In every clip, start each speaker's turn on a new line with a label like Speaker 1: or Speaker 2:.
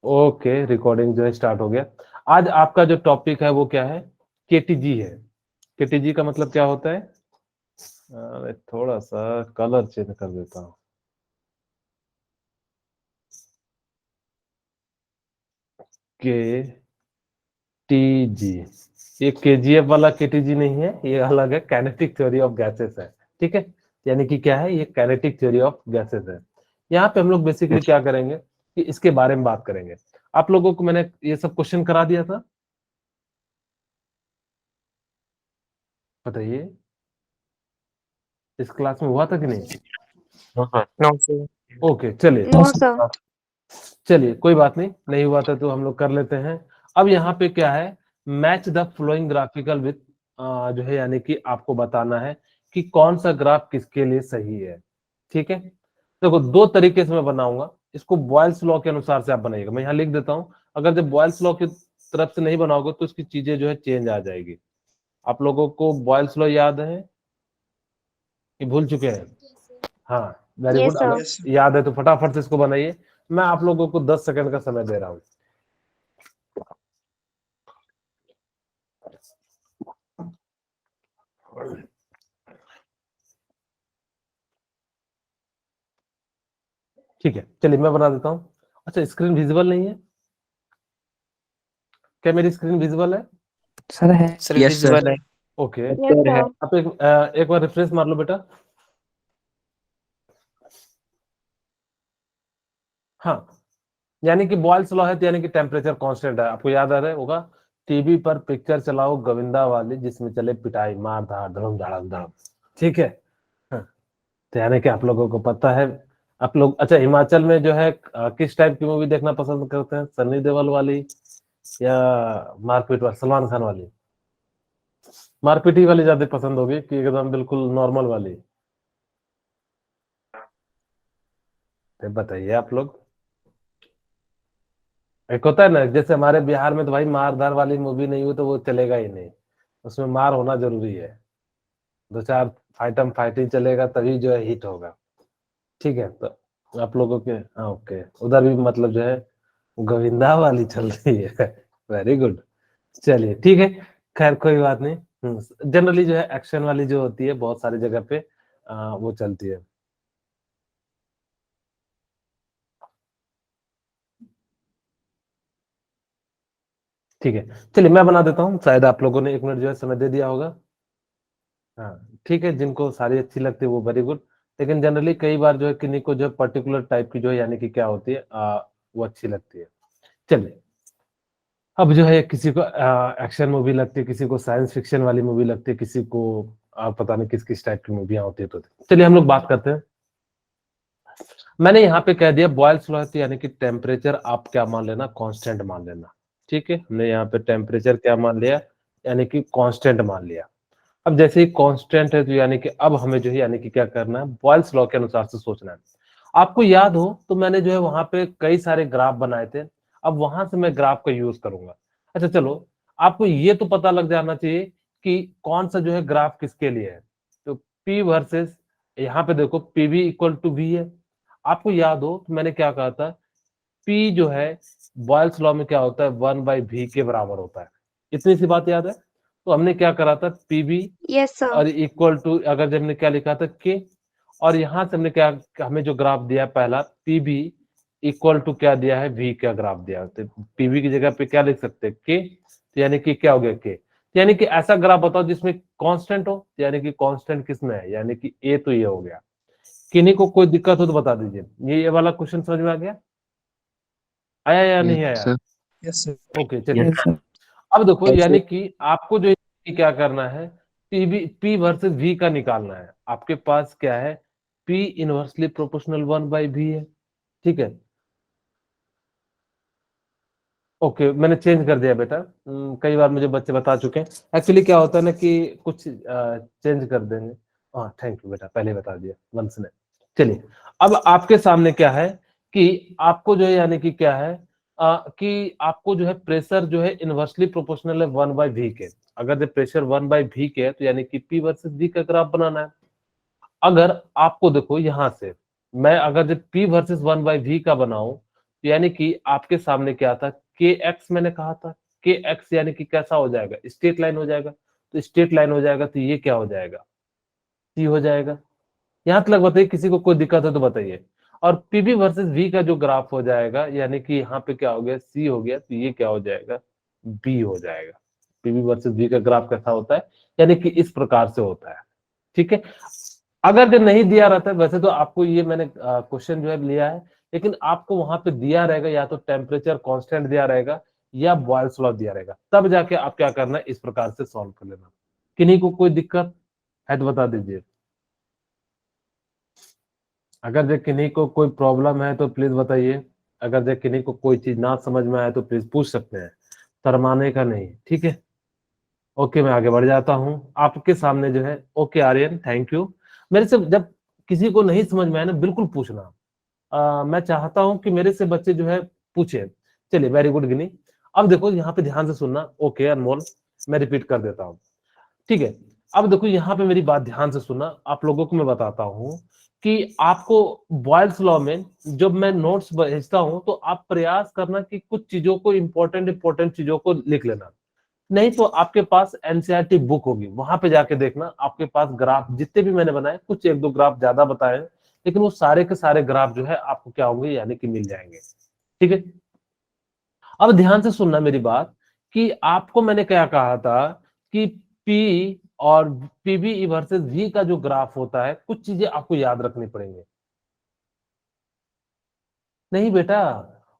Speaker 1: Okay, recording जो है start हो गया। आज आपका जो टॉपिक है वो क्या है? केटीजी है। केटीजी का मतलब क्या होता है? अरे थोड़ा सा कलर चेंज कर देता हूँ। के टी जी, ये केजीएफ वाला केटीजी नहीं है, ये अलग है, काइनेटिक थ्योरी ऑफ गैसेस है। ठीक है, यानी कि क्या है, ये काइनेटिक थ्योरी ऑफ गैसेस है। यहाँ पे हम लोग बेसिकली क्या करेंगे कि इसके बारे में बात करेंगे। आप लोगों को मैंने ये सब क्वेश्चन करा दिया था, बताइए इस क्लास में हुआ था कि नहीं?
Speaker 2: No sir.
Speaker 1: ओके, चलिए
Speaker 3: नो सर।
Speaker 1: चलिए कोई बात नहीं, नहीं हुआ था तो हम लोग कर लेते हैं। अब यहाँ पे क्या है, match the flowing graphical with, जो है यानी कि आपको बताना है कि कौन सा ग्राफ किसके लिए सही है। ठीक है, देखो दो तरीके से मैं बनाऊंगा इसको, बॉयल्स लॉ के अनुसार से आप बनाइएगा। मैं यहाँ लिख देता हूँ, अगर जब बॉयल्स लॉ की तरफ से नहीं बनाओगे तो इसकी चीजें जो है चेंज आ जाएगी। आप लोगों को बॉयल्स लॉ याद है कि भूल चुके हैं? हाँ, वेरी
Speaker 3: यस
Speaker 1: गुड।
Speaker 3: सर।
Speaker 1: अगर याद है तो फटाफट से इसको बनाइए। मैं आप लोगों को 10 सेकंड का समय दे रहा हूँ। ठीक है, चलिए मैं बना देता हूँ। अच्छा, स्क्रीन विजिबल नहीं है क्या? मेरी स्क्रीन विजिबल है?
Speaker 2: सर है सर,
Speaker 4: Yes, sir.
Speaker 2: विजिबल है।
Speaker 1: Okay,
Speaker 3: yes sir.
Speaker 1: आप एक बार रिफ्रेश मार लो बेटा। हाँ, यानी कि बॉयल्स लॉ है तो यानी कि टेम्परेचर कांस्टेंट है। आपको याद आ रहा होगा, टीवी पर पिक्चर चलाओ गोविंदा वाली, जिसमें चले पिटाई मार धाड़ धड़म धड़म धड़म। ठीक है, हाँ, तो यानी कि आप लोगों को पता है। आप लोग अच्छा, हिमाचल में जो है किस टाइप की मूवी देखना पसंद करते हैं? सन्नी देओल वाली या मारपीट वाली, सलमान खान वाली? मारपीट ही वाली ज्यादा पसंद होगी कि एकदम बिल्कुल नॉर्मल वाली? तो बताइए आप लोग। एक होता है ना, जैसे हमारे बिहार में तो भाई मारधार वाली मूवी नहीं हो तो वो चलेगा ही नहीं, उसमें मार होना जरूरी है। दो चार आइटम फाइटिंग चलेगा तभी जो है हिट होगा। ठीक है, तो आप लोगों के, हाँ ओके, उधर भी मतलब जो है गोविंदा वाली चल रही है। वेरी गुड, चलिए ठीक है, खैर कोई बात नहीं। जनरली जो है एक्शन वाली जो होती है बहुत सारी जगह पे वो चलती है। ठीक है, चलिए मैं बना देता हूँ, शायद आप लोगों ने 1 मिनट जो है समय दे दिया होगा। हाँ ठीक है, जिनको सारी अच्छी लगती है वो वेरी गुड, लेकिन जनरली कई बार जो है किन्हीं को जो पर्टिकुलर टाइप की जो है यानी कि क्या होती है वो अच्छी लगती है। चलिए, अब जो है किसी को एक्शन मूवी लगती है, किसी को साइंस फिक्शन वाली मूवी लगती है, किसी को पता नहीं किस किस टाइप की मूवियां होती है। तो चलिए हम लोग बात करते हैं। मैंने यहाँ पे कह दिया बॉयल्स लॉ यानी कि टेम्परेचर आप क्या मान लेना, कांस्टेंट मान लेना। ठीक है, हमने यहाँ पे टेम्परेचर क्या मान लिया, यानी कि कांस्टेंट मान लिया। अब जैसे ही कांस्टेंट है तो यानी कि अब हमें जो है यानी कि क्या करना है, बॉयल्स लॉ के अनुसार से सोचना है। आपको याद हो तो मैंने जो है वहां पे कई सारे ग्राफ बनाए थे, अब वहां से मैं ग्राफ का यूज करूंगा। अच्छा चलो, आपको ये तो पता लग जाना चाहिए कि कौन सा जो है ग्राफ किसके लिए है। तो P वर्सेस, यहाँ पे देखो PV इक्वल टू V है। आपको याद हो तो मैंने क्या कहा था, P जो है बॉयल्स लॉ में क्या होता है, 1/V के बराबर होता है। इतनी सी बात याद है? तो हमने क्या करा था, PV
Speaker 3: यस सर।
Speaker 1: और इक्वल टू, अगर जब हमने क्या लिखा था K, और यहाँ से हमने क्या, हमें जो ग्राफ दिया है पहला, PV इक्वल टू क्या दिया है, V का ग्राफ दिया है। तो PV की जगह पे क्या लिख सकते हैं, K, तो यानी कि क्या हो गया K। यानी कि ऐसा ग्राफ बताओ जिसमें कांस्टेंट हो, यानी कि कांस्टेंट किसमें है, यानी कि A, तो ये हो गया। किन्हीं को कोई दिक्कत हो तो बता दीजिए। ये वाला क्वेश्चन समझ में आ गया, आया या नहीं
Speaker 4: Yes,
Speaker 1: आया?
Speaker 4: sir.
Speaker 2: Yes sir.
Speaker 1: ओके चलिए,
Speaker 2: यस सर।
Speaker 1: अब देखो यानी कि आपको जो क्या करना है, P वर्सेस V का निकालना है। आपके पास क्या है, P इनवर्सली प्रोपोर्शनल 1/V है। ठीक है, ओके मैंने चेंज कर दिया बेटा। कई बार मुझे बच्चे बता चुके हैं, एक्चुअली क्या होता है ना कि कुछ चेंज कर देंगे। हाँ थैंक यू बेटा, पहले बता दिया वंश ने। चलिए, अब आपके सामने क्या है कि आपको जो है यानी कि क्या है, कि आपको जो है प्रेशर जो है इनवर्सली प्रोपोर्शनल है 1/V के। अगर जब प्रेशर 1/V के है तो यानी कि P वर्सेस V का ग्राफ बनाना है। अगर आपको देखो यहाँ से, मैं अगर जब P वर्सेस 1/V का बनाऊं यानी कि आपके सामने क्या था, के एक्स मैंने कहा था, के एक्स यानी कि कैसा हो जाएगा, स्ट्रेट लाइन हो जाएगा। तो स्ट्रेट लाइन हो जाएगा तो ये क्या हो जाएगा, सी हो जाएगा। यहाँ तक बताइए, किसी को कोई दिक्कत है तो बताइए। और पीबी वर्सेस वी का जो ग्राफ हो जाएगा, यानी कि यहाँ पे क्या हो गया, सी हो गया, तो ये क्या हो जाएगा, बी हो जाएगा। पीबी वर्सेस वी का ग्राफ कैसा होता है, यानी कि इस प्रकार से होता है। ठीक है, अगर जो नहीं दिया रहता है, वैसे तो आपको ये मैंने क्वेश्चन जो है लिया है, लेकिन आपको वहां पे दिया रहेगा या तो टेम्परेचर कांस्टेंट दिया रहेगा या बॉयल्स लॉ दिया रहेगा, तब जाके आप क्या करना है, इस प्रकार से सॉल्व कर लेना। किन्हीं को कोई दिक्कत है तो बता दीजिए। अगर जो किन्हीं को कोई प्रॉब्लम है तो प्लीज बताइए। अगर जो किन्हीं को कोई चीज ना समझ में आए तो प्लीज पूछ सकते हैं, शर्माने का नहीं, ठीक है। ओके, मैं आगे बढ़ जाता हूँ आपके सामने जो है। Okay Aryan, thank you. मेरे से जब किसी को नहीं समझ में आए ना, बिल्कुल पूछना। मैं चाहता हूं कि मेरे से बच्चे जो है पूछे। चलिए, वेरी गुड गिनी। अब देखो यहाँ पे ध्यान से सुनना। ओके अनमोल, मैं रिपीट कर देता हूँ, ठीक है। अब देखो यहाँ पे मेरी बात ध्यान से सुनना, आप लोगों को मैं बताता हूँ कि आपको बॉयल्स लॉ में जब मैं नोट्स भेजता हूँ तो आप प्रयास करना कि कुछ चीजों को, इंपॉर्टेंट इंपॉर्टेंट चीजों को लिख लेना। नहीं तो आपके पास एनसीईआरटी बुक होगी, वहां पे जाके देखना, आपके पास ग्राफ जितने भी मैंने बनाए, कुछ एक दो ग्राफ ज्यादा बताए, लेकिन वो सारे के सारे ग्राफ जो है आपको क्या होंगे, यानी कि मिल जाएंगे। ठीक है, अब ध्यान से सुनना मेरी बात, कि आपको मैंने क्या कहा था कि पी और पीबी वर्सेस वी का जो ग्राफ होता है, कुछ चीजें आपको याद रखनी पड़ेंगी। नहीं बेटा,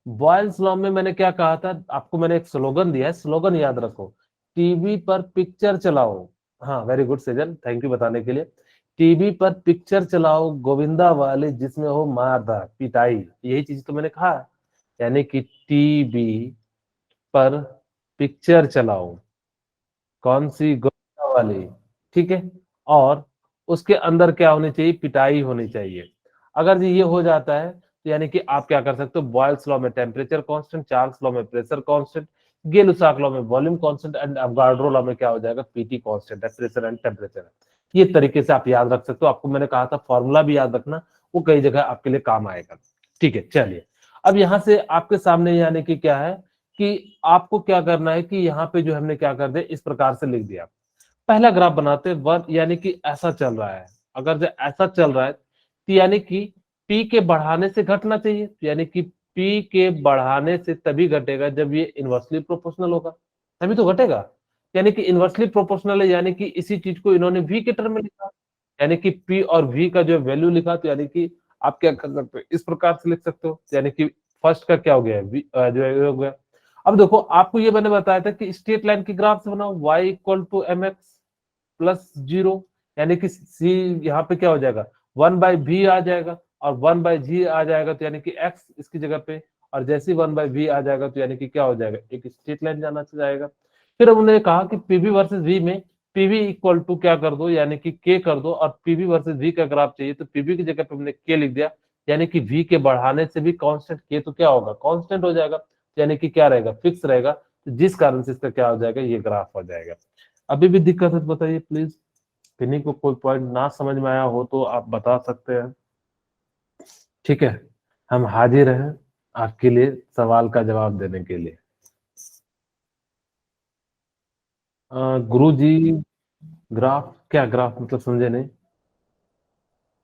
Speaker 1: बॉयल्स लॉ में मैंने क्या कहा था आपको, मैंने एक स्लोगन दिया है, स्लोगन याद रखो। टीवी पर पिक्चर चलाओ। हाँ, very good Sejal, thank you बताने के लिए। टीवी पर पिक्चर चलाओ गोविंदा वाले, जिसमें हो मारधार पिटाई, यही चीज तो मैंने कहा। यानी कि टीवी पर पिक्चर चलाओ, कौन सी, गोविंदा वाली, ठीक है। और उसके अंदर क्या होनी चाहिए, पिटाई होनी चाहिए। अगर ये हो जाता है तो यानी कि आप क्या कर सकते हो, बॉयल्स लॉ में टेम्परेचर कांस्टेंट, चार्ल्स लॉ में प्रेशर कांस्टेंट, गेलुसाक लॉ में वॉल्यूम कांस्टेंट, एंड अवगाड्रो लॉ में क्या हो जाएगा, पीटी कांस्टेंट है, प्रेशर एंड टेम्परेचर। ये तरीके से आप याद रख सकते हो। आपको मैंने कहा था फॉर्मूला भी याद रखना, वो कई जगह आपके लिए काम आएगा। ठीक है, चलिए। अब यहां से आपके सामने यानी कि क्या है, कि आपको क्या करना है कि यहाँ पे जो हमने क्या कर दिया, इस प्रकार से लिख दिया। पहला ग्राफ बनाते हैं, वन यानी कि ऐसा चल रहा है। अगर जो ऐसा चल रहा है तो यानी कि पी के बढ़ाने से घटना चाहिए, तो यानी कि पी के बढ़ाने से तभी घटेगा जब ये इनवर्सली प्रोपोर्शनल होगा, तभी तो घटेगा। यानी कि इनवर्सली प्रोपोर्शनल है, यानी कि इसी चीज को इन्होंने वी के टर्म में लिखा, यानी कि पी और वी का जो वैल्यू लिखा, तो यानी कि आप क्या कर सकते हो, इस प्रकार से लिख सकते हो। यानी कि फर्स्ट का क्या हो गया, जो है हो गया। अब देखो, आपको ये मैंने बताया था कि स्ट्रेट लाइन की ग्राफ से बनाओ, y equal to M x plus zero, यानी कि सी यहाँ पे क्या हो जाएगा, 1/v आ जाएगा, और 1/g आ जाएगा, तो यानी कि x इसकी जगह पे, और जैसे 1/v आ जाएगा तो यानी कि क्या हो जाएगा, एक स्ट्रेट लाइन जाना जाएगा। फिर उन्होंने कहा कि पीवी वर्सेस वी में पीवी इक्वल टू क्या कर दो, यानी कि के कर दो, और पीवी वर्सेस वी का ग्राफ चाहिए तो पीवी की जगह पे हमने के लिख दिया। यानी कि वी के बढ़ाने से भी कांस्टेंट, के तो क्या होगा, कांस्टेंट हो जाएगा, यानी कि क्या रहेगा, फिक्स रहेगा। तो जिस कारण से इसका क्या हो जाएगा, ये ग्राफ हो जाएगा। अभी भी दिक्कत है तो बताइए प्लीज। किन्हीं को कोई पॉइंट ना समझ में आया हो तो आप बता सकते हैं, ठीक है। हम हाजिर हैं आपके लिए सवाल का जवाब देने के लिए। गुरु जी, ग्राफ क्या, ग्राफ मतलब समझे नहीं,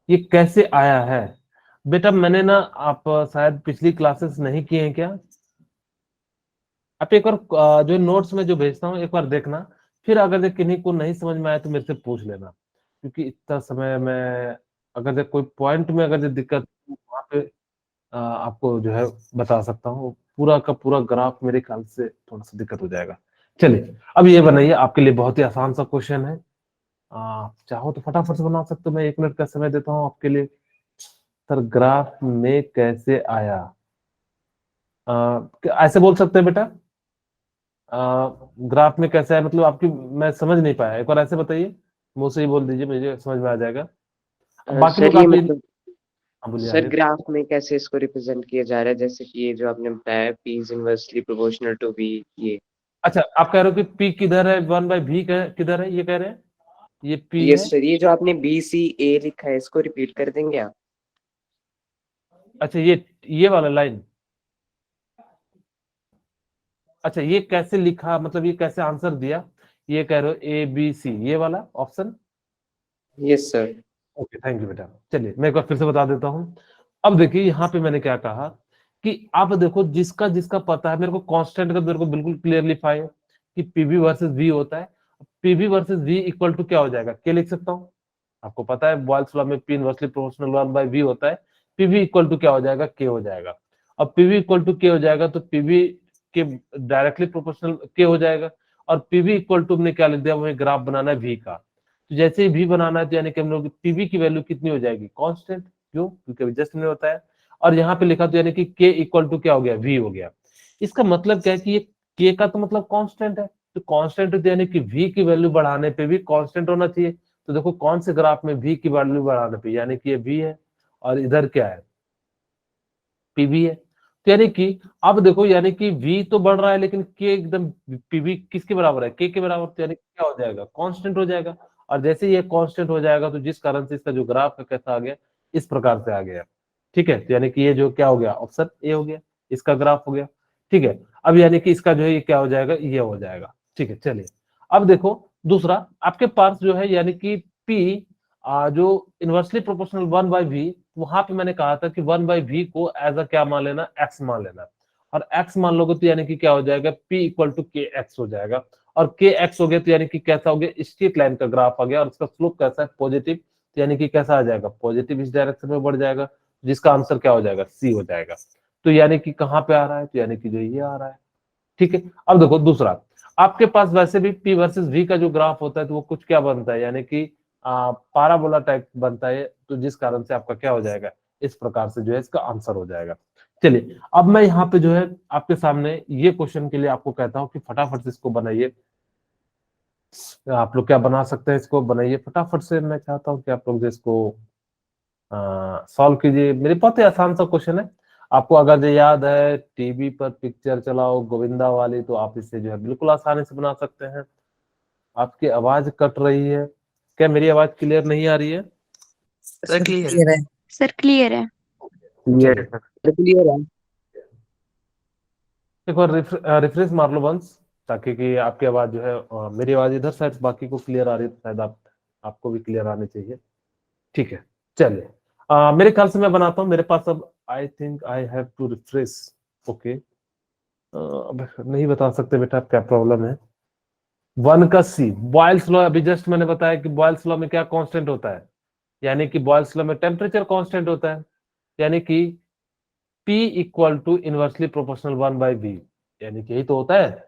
Speaker 1: ये कैसे आया है। बेटा मैंने ना, आप शायद पिछली क्लासेस नहीं किए हैं क्या। आप एक बार जो नोट्स में जो भेजता हूँ एक बार देखना, फिर अगर जो किन्हीं को नहीं समझ में आया तो मेरे से पूछ लेना, क्योंकि इतना समय में अगर जो कोई पॉइंट में अगर जो दिक्कत, वहां पे आपको जो है बता सकता हूँ। पूरा का पूरा ग्राफ मेरे ख्याल से थोड़ा सा दिक्कत हो जाएगा। चलिए, अब ये बनाइए, आपके लिए बहुत ही आसान सा क्वेश्चन है। चाहो तो फटाफट से बना सकते हो, मैं 1 मिनट का समय देता हूँ आपके लिए। सर ग्राफ में कैसे आया, ऐसे बोल सकते हैं बेटा, ग्राफ में कैसे आया मतलब आपकी, मैं समझ नहीं पाया, एक बार ऐसे बताइए, मुंह से ही बोल दीजिए, मुझे समझ में आ जाएगा। अब बाकी
Speaker 3: सर
Speaker 1: लोग
Speaker 3: ये
Speaker 1: आप
Speaker 3: मतलब
Speaker 1: हाँ, बोलिए
Speaker 3: सर
Speaker 1: आगे।
Speaker 3: ग्राफ में कैसे इसको रिप्रेजेंट किया जा रहा है, जैसे कि ये जो आपने बताया P is inversely proportional to V, ये
Speaker 1: अच्छा, आप कह रहे हो कि पी किधर है, 1/v किधर है, ये कह रहे हैं, ये पी
Speaker 3: ये
Speaker 1: है।
Speaker 3: सर ये जो आपने बी सी ए लिखा है इसको रिपीट कर देंगे आप।
Speaker 1: अच्छा, ये वाला लाइन, अच्छा ये कैसे लिखा, मतलब ये कैसे आंसर दिया, ये कह रहे हो ए बी सी, ये वाला option?
Speaker 3: Yes sir.
Speaker 1: Okay thank you बेटा। चलिए मैं एक बार फिर से बता देता हूँ। अब देखिए यहाँ पे मैंने क्या कहा कि आप देखो जिसका जिसका पता है, मेरे को कांस्टेंट का मेरे को बिल्कुल क्लियरली है कि पीवी वर्सेस वी होता है। PV versus V equal to क्या हो जाएगा, के लिख सकता हूँ। आपको पता है बॉयल्स लॉ में पी इनवर्सली प्रोपोर्शनल 1/v होता है। पीवी इक्वल टू क्या हो जाएगा, के हो जाएगा। अब पीवी इक्वल टू के हो जाएगा तो पीवी के डायरेक्टली प्रोपोर्शनल के हो जाएगा। और पीवी इक्वल टू हमने क्या लिख दिया, वही ग्राफ बनाना है वी का। तो जैसे ही वी बनाना है तो यानी कि हम लोग पीवी की वैल्यू कितनी हो जाएगी, कांस्टेंट। क्यों, क्योंकि जस्ट में होता है। और यहाँ पे लिखा तो यानी कि के इक्वल टू क्या हो गया, वी हो गया। इसका मतलब क्या है कि ये के का तो मतलब कांस्टेंट है, तो कांस्टेंट तो यानी कि वी की वैल्यू बढ़ाने पे भी कांस्टेंट होना चाहिए। तो देखो कौन से ग्राफ में वी की वैल्यू बढ़ाने पे, यानी कि ये वी है और इधर क्या है, पीवी है। तो यानी कि अब देखो यानी कि वी तो बढ़ रहा है लेकिन के एकदम पीवी किसके बराबर है, के बराबर। तो यानी कि क्या हो जाएगा, कांस्टेंट हो जाएगा। और जैसे ये कांस्टेंट हो जाएगा तो जिस कारण से इसका जो ग्राफ है कैसा आ गया, इस प्रकार से आ गया। ठीक है, तो यानी कि ये जो क्या हो गया, ऑप्शन ए हो गया, इसका ग्राफ हो गया। ठीक है, अब यानी कि इसका जो है ये क्या हो जाएगा, ये हो जाएगा। ठीक है, चलिए अब देखो दूसरा आपके पास जो है यानी कि पी जो इनवर्सली प्रोपोर्शनल 1/v, वहां पे मैंने कहा था कि 1/v को एज अ क्या मान लेना, x मान लेना। और x मान लोगे तो यानी कि क्या हो जाएगा, p इक्वल टू के एक्स हो जाएगा। और के एक्स हो गया तो यानी कि कैसा हो गया, स्ट्रेट लाइन का ग्राफ आ गया और उसका स्लोप कैसा है, पॉजिटिव। तो यानी कि कैसा आ जाएगा, पॉजिटिव इस डायरेक्शन में बढ़ जाएगा, जिसका आंसर क्या हो जाएगा, सी हो जाएगा। तो यानी कि कहाँ पे आ रहा है, तो यानी कि जो ये आ रहा है। ठीक है, अब देखो दूसरा आपके पास वैसे भी पी वर्सेस वी का जो ग्राफ होता है तो वो कुछ क्या बनता है, यानी कि पाराबोला टाइप बनता है। तो जिस कारण से आपका क्या हो जाएगा, इस प्रकार से जो है इसका आंसर हो जाएगा। चलिए अब मैं यहाँ पे जो है आपके सामने ये क्वेश्चन के लिए आपको कहता हूँ कि फटाफट से इसको बनाइए। आप लोग क्या बना सकते हैं, इसको बनाइए फटाफट से। मैं चाहता हूँ कि आप लोग जो इसको सॉल्व कीजिए। मेरे बहुत ही आसान सा क्वेश्चन है। आपको अगर जो याद है टीवी पर पिक्चर चलाओ गोविंदा वाली, तो आप इसे जो है बिल्कुल आसानी से बना सकते हैं। आपकी आवाज कट रही है, क्या मेरी आवाज क्लियर नहीं आ रही है?
Speaker 2: सर क्लियर है।
Speaker 4: सर क्लियर है।
Speaker 3: क्लियर
Speaker 1: चलिए
Speaker 3: है, क्लियर है।
Speaker 1: एक बार रिफ्रेश मार लो वंस, ताकि कि आपकी आवाज जो है मेरी आवाज इधर साइड बाकी को क्लियर आ रही है, तो शायद आपको भी क्लियर आनी चाहिए। ठीक है, चलिए मेरे ख्याल से मैं बनाता हूँ। मेरे पास अब I think I have to refresh. Okay, अब नहीं बता सकते बेटा क्या प्रॉब्लम है। वन का सी, बॉयल्स लॉ, अभी जस्ट मैंने बताया कि बॉयल्स लॉ में क्या कांस्टेंट होता है, यानी कि बॉयल्स लॉ में टेम्परेचर कांस्टेंट होता है। यानी कि P equal to inversely proportional 1/v, यानी कि यही तो होता है।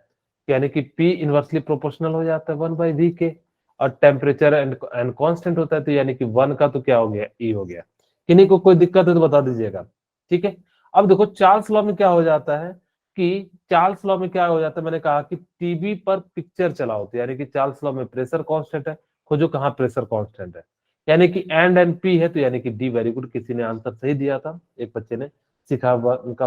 Speaker 1: यानी कि P इनवर्सली प्रोपोर्शनल हो जाता है 1/v के। और टेम्परेचर एंड कांस्टेंट होता है, तो यानी कि 1 का तो क्या हो गया, E हो गया। किन्हीं को कोई दिक्कत है तो बता दीजिएगा। ठीक है, अब देखो चार्ल्स लॉ में क्या हो जाता है कि चार्ल्स लॉ में क्या हो जाता है, मैंने कहा कि टीवी पर पिक्चर चलाओ, तो यानी कि चार्ल्स लॉ में प्रेशर कांस्टेंट है। खोजो कहाँ प्रेशर कांस्टेंट है, यानी कि एंड पी है, तो यानी कि डी। वेरी गुड, किसी ने आंसर सही दिया था, एक बच्चे ने सीखा हुआ उनका।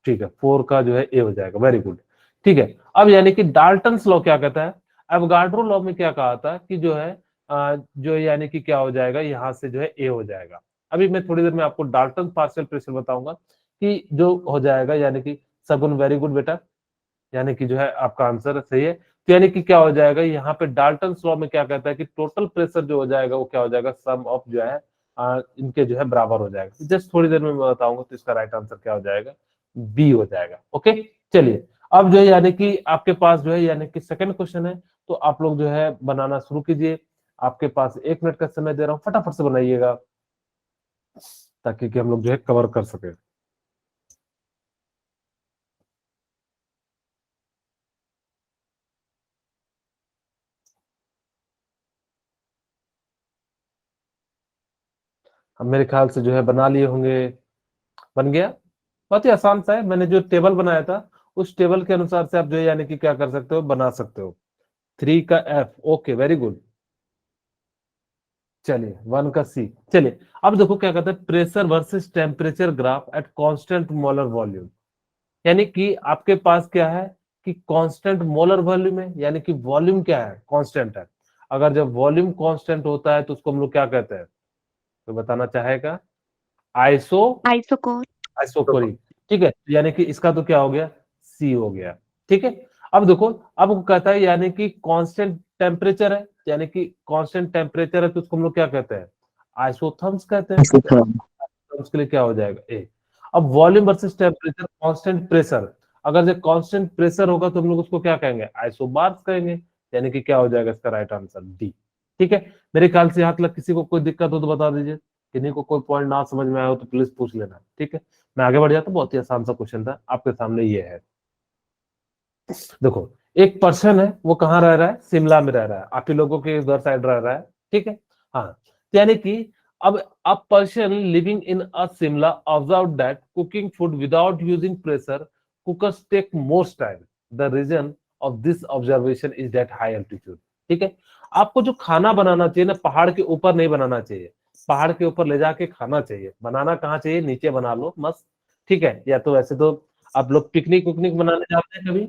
Speaker 1: ठीक है, 4 का जो है ए हो जाएगा, वेरी गुड। ठीक है, अब यानी कि डाल्टन्स लॉ क्या कहता है, एवोगाड्रो लॉ में क्या कहा था कि जो है जो यानी कि क्या हो जाएगा, यहाँ से जो है ए हो जाएगा। अभी मैं थोड़ी देर में आपको डाल्टन पार्शियल प्रेशर बताऊंगा कि जो हो जाएगा, यानी कि सगुन, वेरी गुड बेटा, यानी कि जो है आपका आंसर सही है। तो यानी कि क्या हो जाएगा, यहाँ पे डाल्टन लॉ में क्या कहता है कि टोटल प्रेशर जो हो जाएगा वो क्या हो जाएगा, सम ऑफ जो है इनके जो है बराबर हो जाएगा। जस्ट थोड़ी देर में मैं बताऊंगा, तो इसका राइट आंसर क्या हो जाएगा, बी हो जाएगा। ओके, चलिए अब जो है यानी कि आपके पास जो है यानी कि सेकंड क्वेश्चन है, तो आप लोग जो है बनाना शुरू कीजिए। आपके पास 1 मिनट का समय दे रहा हूँ, फटाफट से बनाइएगा ताकि कि हम लोग जो है कवर कर सके। अब मेरे ख्याल से जो है बना लिए होंगे। बन गया, बहुत ही आसान सा है। मैंने जो टेबल बनाया था उस टेबल के अनुसार से आप जो है यानी कि क्या कर सकते हो, बना सकते हो। 3 का एफ, ओके वेरी गुड। चलिए 1 का सी। चलिए अब देखो क्या कहते हैं, pressure versus temperature graph at constant molar volume. यानी कि आपके पास क्या है कि कांस्टेंट मोलर वॉल्यूम है, यानी कि वॉल्यूम क्या है, कांस्टेंट है। अगर जब वॉल्यूम कांस्टेंट होता है तो उसको हम लोग क्या कहते हैं, तो बताना चाहेगा, आइसो
Speaker 4: आइसोकोर।
Speaker 1: आइसोकोरिक। ठीक है, यानी कि इसका तो क्या हो गया, सी हो गया। ठीक है। अब देखो, अब वो कहता है यानी कि कांस्टेंट टेम्परेचर है, यानी कि कांस्टेंट टेम्परेचर है तो उसको हम लोग क्या कहते हैं, आइसोथर्म्स कहते हैं। तो उसके लिए क्या हो जाएगा ए। अब volume versus temperature, constant pressure, अगर जो कांस्टेंट प्रेशर होगा तो हम लोग उसको क्या कहेंगे, आइसोबार्स कहेंगे, यानी कि क्या हो जाएगा इसका राइट आंसर डी। ठीक है, मेरे ख्याल से यहाँ तक किसी को कोई दिक्कत हो तो बता दीजिए, किन्हीं को कोई पॉइंट ना समझ में आया हो तो प्लीज पूछ लेना। ठीक है, मैं आगे बढ़ जाता हूँ, बहुत ही आसान सा क्वेश्चन था आपके सामने ये है। देखो, एक पर्सन है, वो कहाँ रह रहा है, शिमला में रह रहा है, आप ही लोगों के उधर साइड रह रहा है। ठीक है, हाँ, तो यानी कि अब a person living in a Shimla observe that cooking food without using pressure cookers take most time. The reason of this observation is that high altitude. ठीक है, आपको जो खाना बनाना चाहिए ना, पहाड़ के ऊपर नहीं बनाना चाहिए, पहाड़ के ऊपर ले जाके खाना चाहिए। बनाना कहाँ चाहिए, नीचे बना लो मस्त। ठीक है, या तो वैसे तो आप लोग पिकनिक उकनिक बनाने जाते हैं कभी,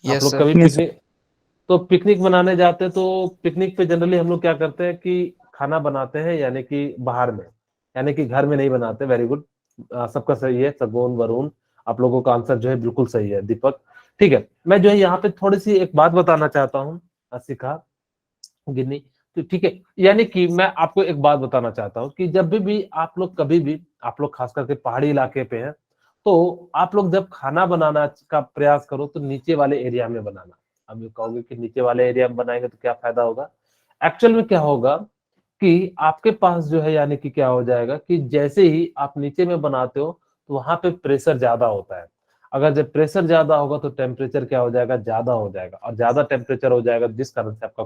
Speaker 1: आप
Speaker 2: यस
Speaker 1: लोग
Speaker 2: सर।
Speaker 1: कभी पिकनिक, तो पिकनिक मनाने जाते हैं तो पिकनिक पे जनरली हम लोग क्या करते हैं कि खाना बनाते हैं, यानी कि बाहर में, यानी कि घर में नहीं बनाते। वेरी गुड, सबका सही है, सगुन वरुण, आप लोगों का आंसर जो है बिल्कुल सही है, दीपक। ठीक है, मैं जो है यहाँ पे थोड़ी सी एक बात बताना चाहता हूँ, शिखा, गिन्नी, तो ठीक है, यानी कि मैं आपको एक बात बताना चाहता हूँ कि जब भी आप लोग कभी भी, आप लोग खास करके पहाड़ी इलाके पे हैं, तो आप लोग जब खाना बनाना का प्रयास करो तो नीचे वाले एरिया में बनाना। अब ये कहोगे कि नीचे वाले एरिया में बनाएंगे तो क्या फायदा होगा, एक्चुअल में क्या होगा कि आपके पास जो है, यानी कि क्या हो जाएगा कि जैसे ही आप नीचे में बनाते हो तो वहां पे प्रेशर ज्यादा होता है। अगर जब प्रेशर ज्यादा होगा तो टेम्परेचर क्या हो जाएगा, ज्यादा हो जाएगा, और ज्यादा टेम्परेचर हो जाएगा जिस कारण से आपका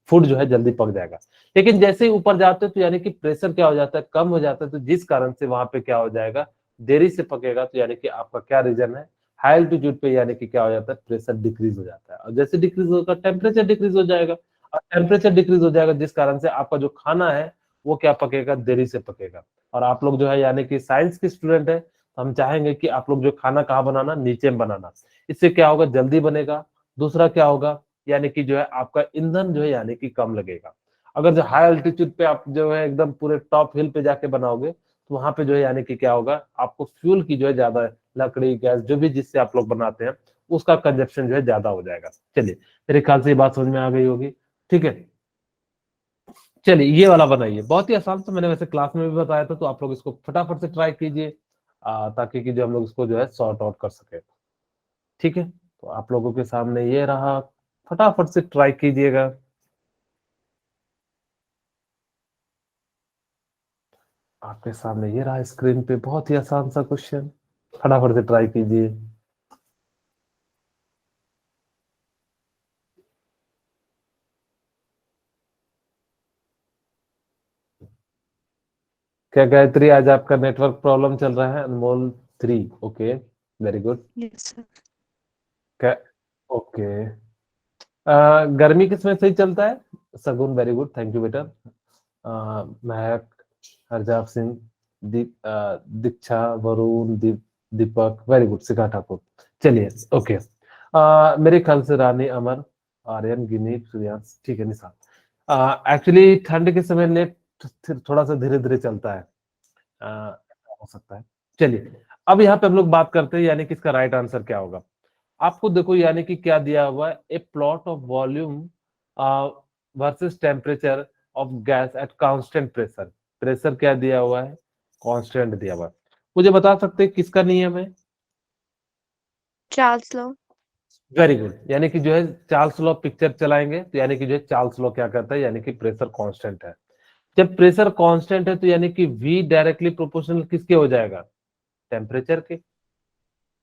Speaker 1: फूड जो है जल्दी पक जाएगा। लेकिन जैसे ही ऊपर जाते हो तो यानी कि प्रेशर क्या हो जाता है, कम हो जाता है, तो जिस कारण से वहां पे क्या हो जाएगा, देरी से पकेगा। तो यानी कि आपका क्या रीजन है, हाई एल्टीट्यूड पे यानी कि क्या हो जाता है, प्रेशर डिक्रीज हो जाता है, और जैसे डिक्रीज होगा टेम्परेचर डिक्रीज हो जाएगा, और टेम्परेचर डिक्रीज हो जाएगा जिस कारण से आपका जो खाना है वो क्या पकेगा, देरी से पकेगा। और आप लोग जो है यानी कि साइंस के स्टूडेंट है, तो हम चाहेंगे कि आप लोग जो खाना कहाँ बनाना, नीचे में बनाना। इससे क्या होगा, जल्दी बनेगा। दूसरा क्या होगा, यानी कि जो है आपका ईंधन जो है यानी कि कम लगेगा। अगर जो हाई अल्टीट्यूड पे आप जो है एकदम पूरे टॉप हिल पे जाके बनाओगे तो वहां पे जो है यानी कि क्या होगा, आपको फ्यूल की जो है ज्यादा, लकड़ी गैस जो भी जिससे आप लोग बनाते हैं उसका कंजप्शन जो है ज्यादा हो जाएगा। चलिए, मेरे ख्याल से ये बात समझ में आ गई होगी। ठीक है, चलिए ये वाला बनाइए, बहुत ही आसान, तो मैंने वैसे क्लास में भी बताया था, तो आप लोग इसको फटाफट से ट्राई कीजिए, ताकि कि जो हम लोग इसको जो है सॉर्ट आउट कर सके। ठीक है, तो आप लोगों के सामने ये रहा, फटाफट से ट्राई कीजिएगा। आपके सामने ये रहा स्क्रीन पे, बहुत ही आसान सा क्वेश्चन, फटाफट से ट्राई कीजिए। क्या गायत्री, आज आपका नेटवर्क प्रॉब्लम चल रहा है, अनमोल 3, okay, very good.
Speaker 4: Yes sir.
Speaker 1: क्या, ओके, गर्मी किसमें सही चलता है, सगुन, वेरी गुड, थैंक यू बेटा। महक, हरजाप सिंह, दीक्षा, वरुण, दीपक, वेरी गुड, शिखा ठाकुर। चलिए, ओके, मेरे ख्याल से रानी, अमर, आर्यन, गिनी, सूर्यांश, ठीक है, निशा। एक्चुअली ठंड के समय नेट थोड़ा सा धीरे धीरे चलता है, ऐसा हो सकता है। चलिए, अब यहाँ पे हम लोग बात करते हैं, यानी कि इसका राइट आंसर क्या होगा। आपको देखो, यानी कि क्या दिया हुआ है, ए plot of volume versus temperature of gas at constant pressure. Pressure क्या दिया हुआ है, कांस्टेंट दिया हुआ है। मुझे बता सकते हैं किसका नियम है,
Speaker 4: चार्ल्स लॉ।
Speaker 1: वेरी गुड, यानी कि जो है चार्ल्स लॉ पिक्चर चलाएंगे तो यानी कि जो है चार्ल्स लॉ क्या करता है, यानी कि प्रेशर कांस्टेंट है। जब प्रेशर कांस्टेंट है तो यानी कि V डायरेक्टली प्रोपोर्शनल किसके हो जाएगा, टेम्परेचर के।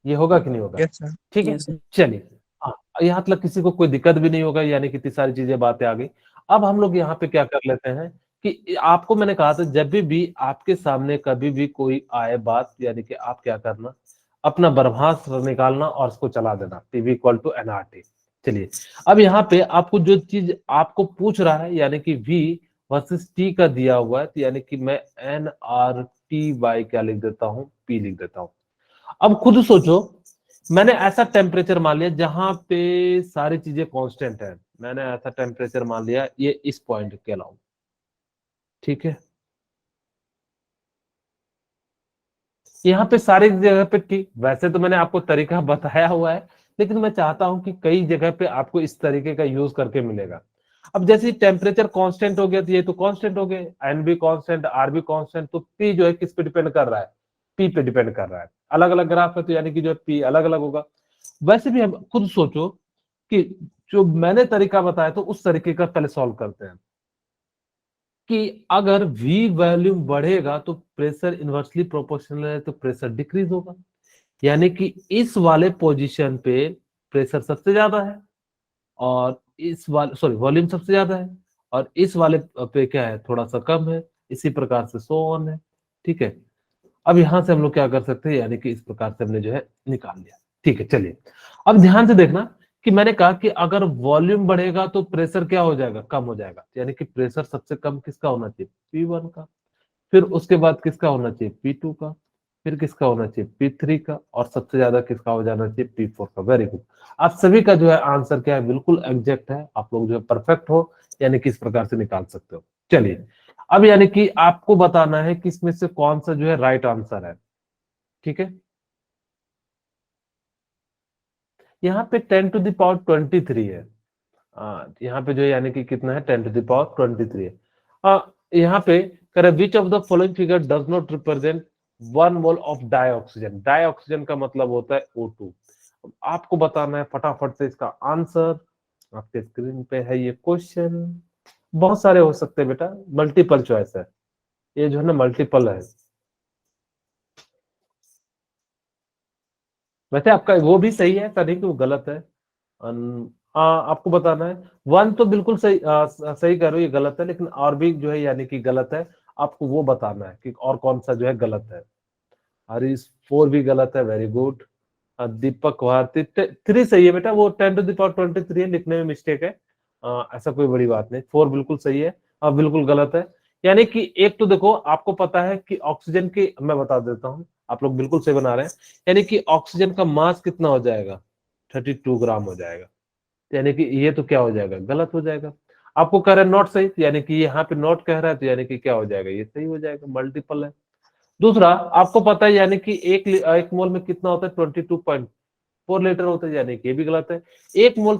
Speaker 1: ये होगा कि नहीं होगा,
Speaker 2: यस सर।
Speaker 1: ठीक है।
Speaker 2: Yes sir.
Speaker 1: चलिए, हाँ, यहाँ तक किसी को कोई दिक्कत भी नहीं होगा, यानी कि इतनी सारी चीजें बातें आ गई। अब हम लोग यहाँ पे क्या कर लेते हैं कि आपको मैंने कहा था जब भी आपके सामने कभी भी कोई आए बात, यानी कि आप क्या करना, अपना बर्भास निकालना और उसको चला देना, PV इक्वल टू NRT। चलिए, अब यहाँ पे आपको जो चीज आपको पूछ रहा है, यानी कि V वर्सेस T का दिया हुआ है, तो यानी कि मैं NRT बाई क्या लिख देता हूँ, P लिख देता हूँ। अब खुद सोचो, मैंने ऐसा टेम्परेचर मान लिया जहां पे सारी चीजें कांस्टेंट है, मैंने ऐसा टेम्परेचर मान लिया ये इस पॉइंट के अलावा, ठीक है। यहाँ पे सारी जगह पे ठीक, वैसे तो मैंने आपको तरीका बताया हुआ है, लेकिन मैं चाहता हूं कि कई जगह पे आपको इस तरीके का यूज करके मिलेगा। अब जैसे टेम्परेचर कांस्टेंट हो गया तो ये तो कांस्टेंट हो गए, एन भी कांस्टेंट, आर भी कांस्टेंट, तो पी जो है किस पे डिपेंड कर रहा है, पी पे डिपेंड कर रहा है। अलग अलग ग्राफ है तो यानी कि जो है पी अलग अलग होगा। वैसे भी हम खुद सोचो कि जो मैंने तरीका बताया तो उस तरीके का पहले सॉल्व करते हैं कि अगर V वॉल्यूम बढ़ेगा तो प्रेशर इनवर्सली प्रोपोर्शनल है, तो प्रेशर डिक्रीज होगा। यानी कि इस वाले पोजीशन पे प्रेशर सबसे ज्यादा है, और इस वाले सॉरी वॉल्यूम सबसे ज्यादा है, और इस वाले पे क्या है, थोड़ा सा कम है। इसी प्रकार से सो ऑन है। ठीक है, अब यहां से हम लोग क्या कर सकते हैं, यानी कि इस प्रकार से हमने जो है निकाल लिया। ठीक है, चलिए अब ध्यान से देखना कि मैंने कहा कि अगर वॉल्यूम बढ़ेगा तो प्रेशर क्या हो जाएगा, कम हो जाएगा। यानी कि प्रेशर सबसे कम किसका होना चाहिए, P1 का। फिर उसके बाद किसका होना चाहिए, P2 का। फिर किसका होना चाहिए, P3 का। और सबसे ज्यादा किसका हो जाना चाहिए, P4 का। Very good. आप सभी का जो है आंसर क्या है, बिल्कुल एग्जैक्ट है। आप लोग जो है परफेक्ट हो, यानी कि इस प्रकार से निकाल सकते हो। चलिए, अब यानी कि आपको बताना है कि इसमें से कौन सा जो है राइट आंसर है। ठीक है, यहाँ पे 10⁻23 है। यहाँ पे जो है यानी कि कितना है, 10⁻23 है। यहाँ पे करे which of the following figure does not represent 1 mole of dioxygen. Dioxygen का मतलब होता है O2। आपको बताना है फटाफट से इसका आंसर। आपके स्क्रीन पे है ये क्वेश्चन। बहुत सारे हो सकते हैं बेटा, मल्टीपल चॉइस है, ये जो है ना मल्टीपल है। वैसे आपका वो भी सही है, ऐसा नहीं कि वो गलत है। आपको बताना है। वन तो बिल्कुल सही, सही कह रहे हो, ये गलत है, लेकिन और भी जो है यानी कि गलत है। आपको वो बताना है कि और कौन सा जो है गलत है। हरीश 4 भी गलत है, वेरी गुड। दीपक भारती 3 सही है बेटा, वो 10⁻23 है, लिखने में मिस्टेक है। ऐसा कोई बड़ी बात नहीं, 4 बिल्कुल सही है। बिल्कुल गलत है। यानी कि एक तो देखो, आपको पता है कि ऑक्सीजन की, मैं बता देता हूँ, आप लोग बिल्कुल सही बना रहे हैं। यानी कि ऑक्सीजन का मास कितना हो जाएगा, 32 ग्राम हो जाएगा। यानी कि ये तो क्या हो जाएगा, गलत हो जाएगा। आपको कह रहा है नॉट सही, तो यानी कि यहाँ पे नॉट कह रहा है, तो यानी कि क्या हो जाएगा, ये सही हो जाएगा, मल्टीपल है। दूसरा, आपको पता है यानी कि एक मोल में कितना होता है, 22.4 लीटर होता है, यानी कि ये भी गलत है। एक मोल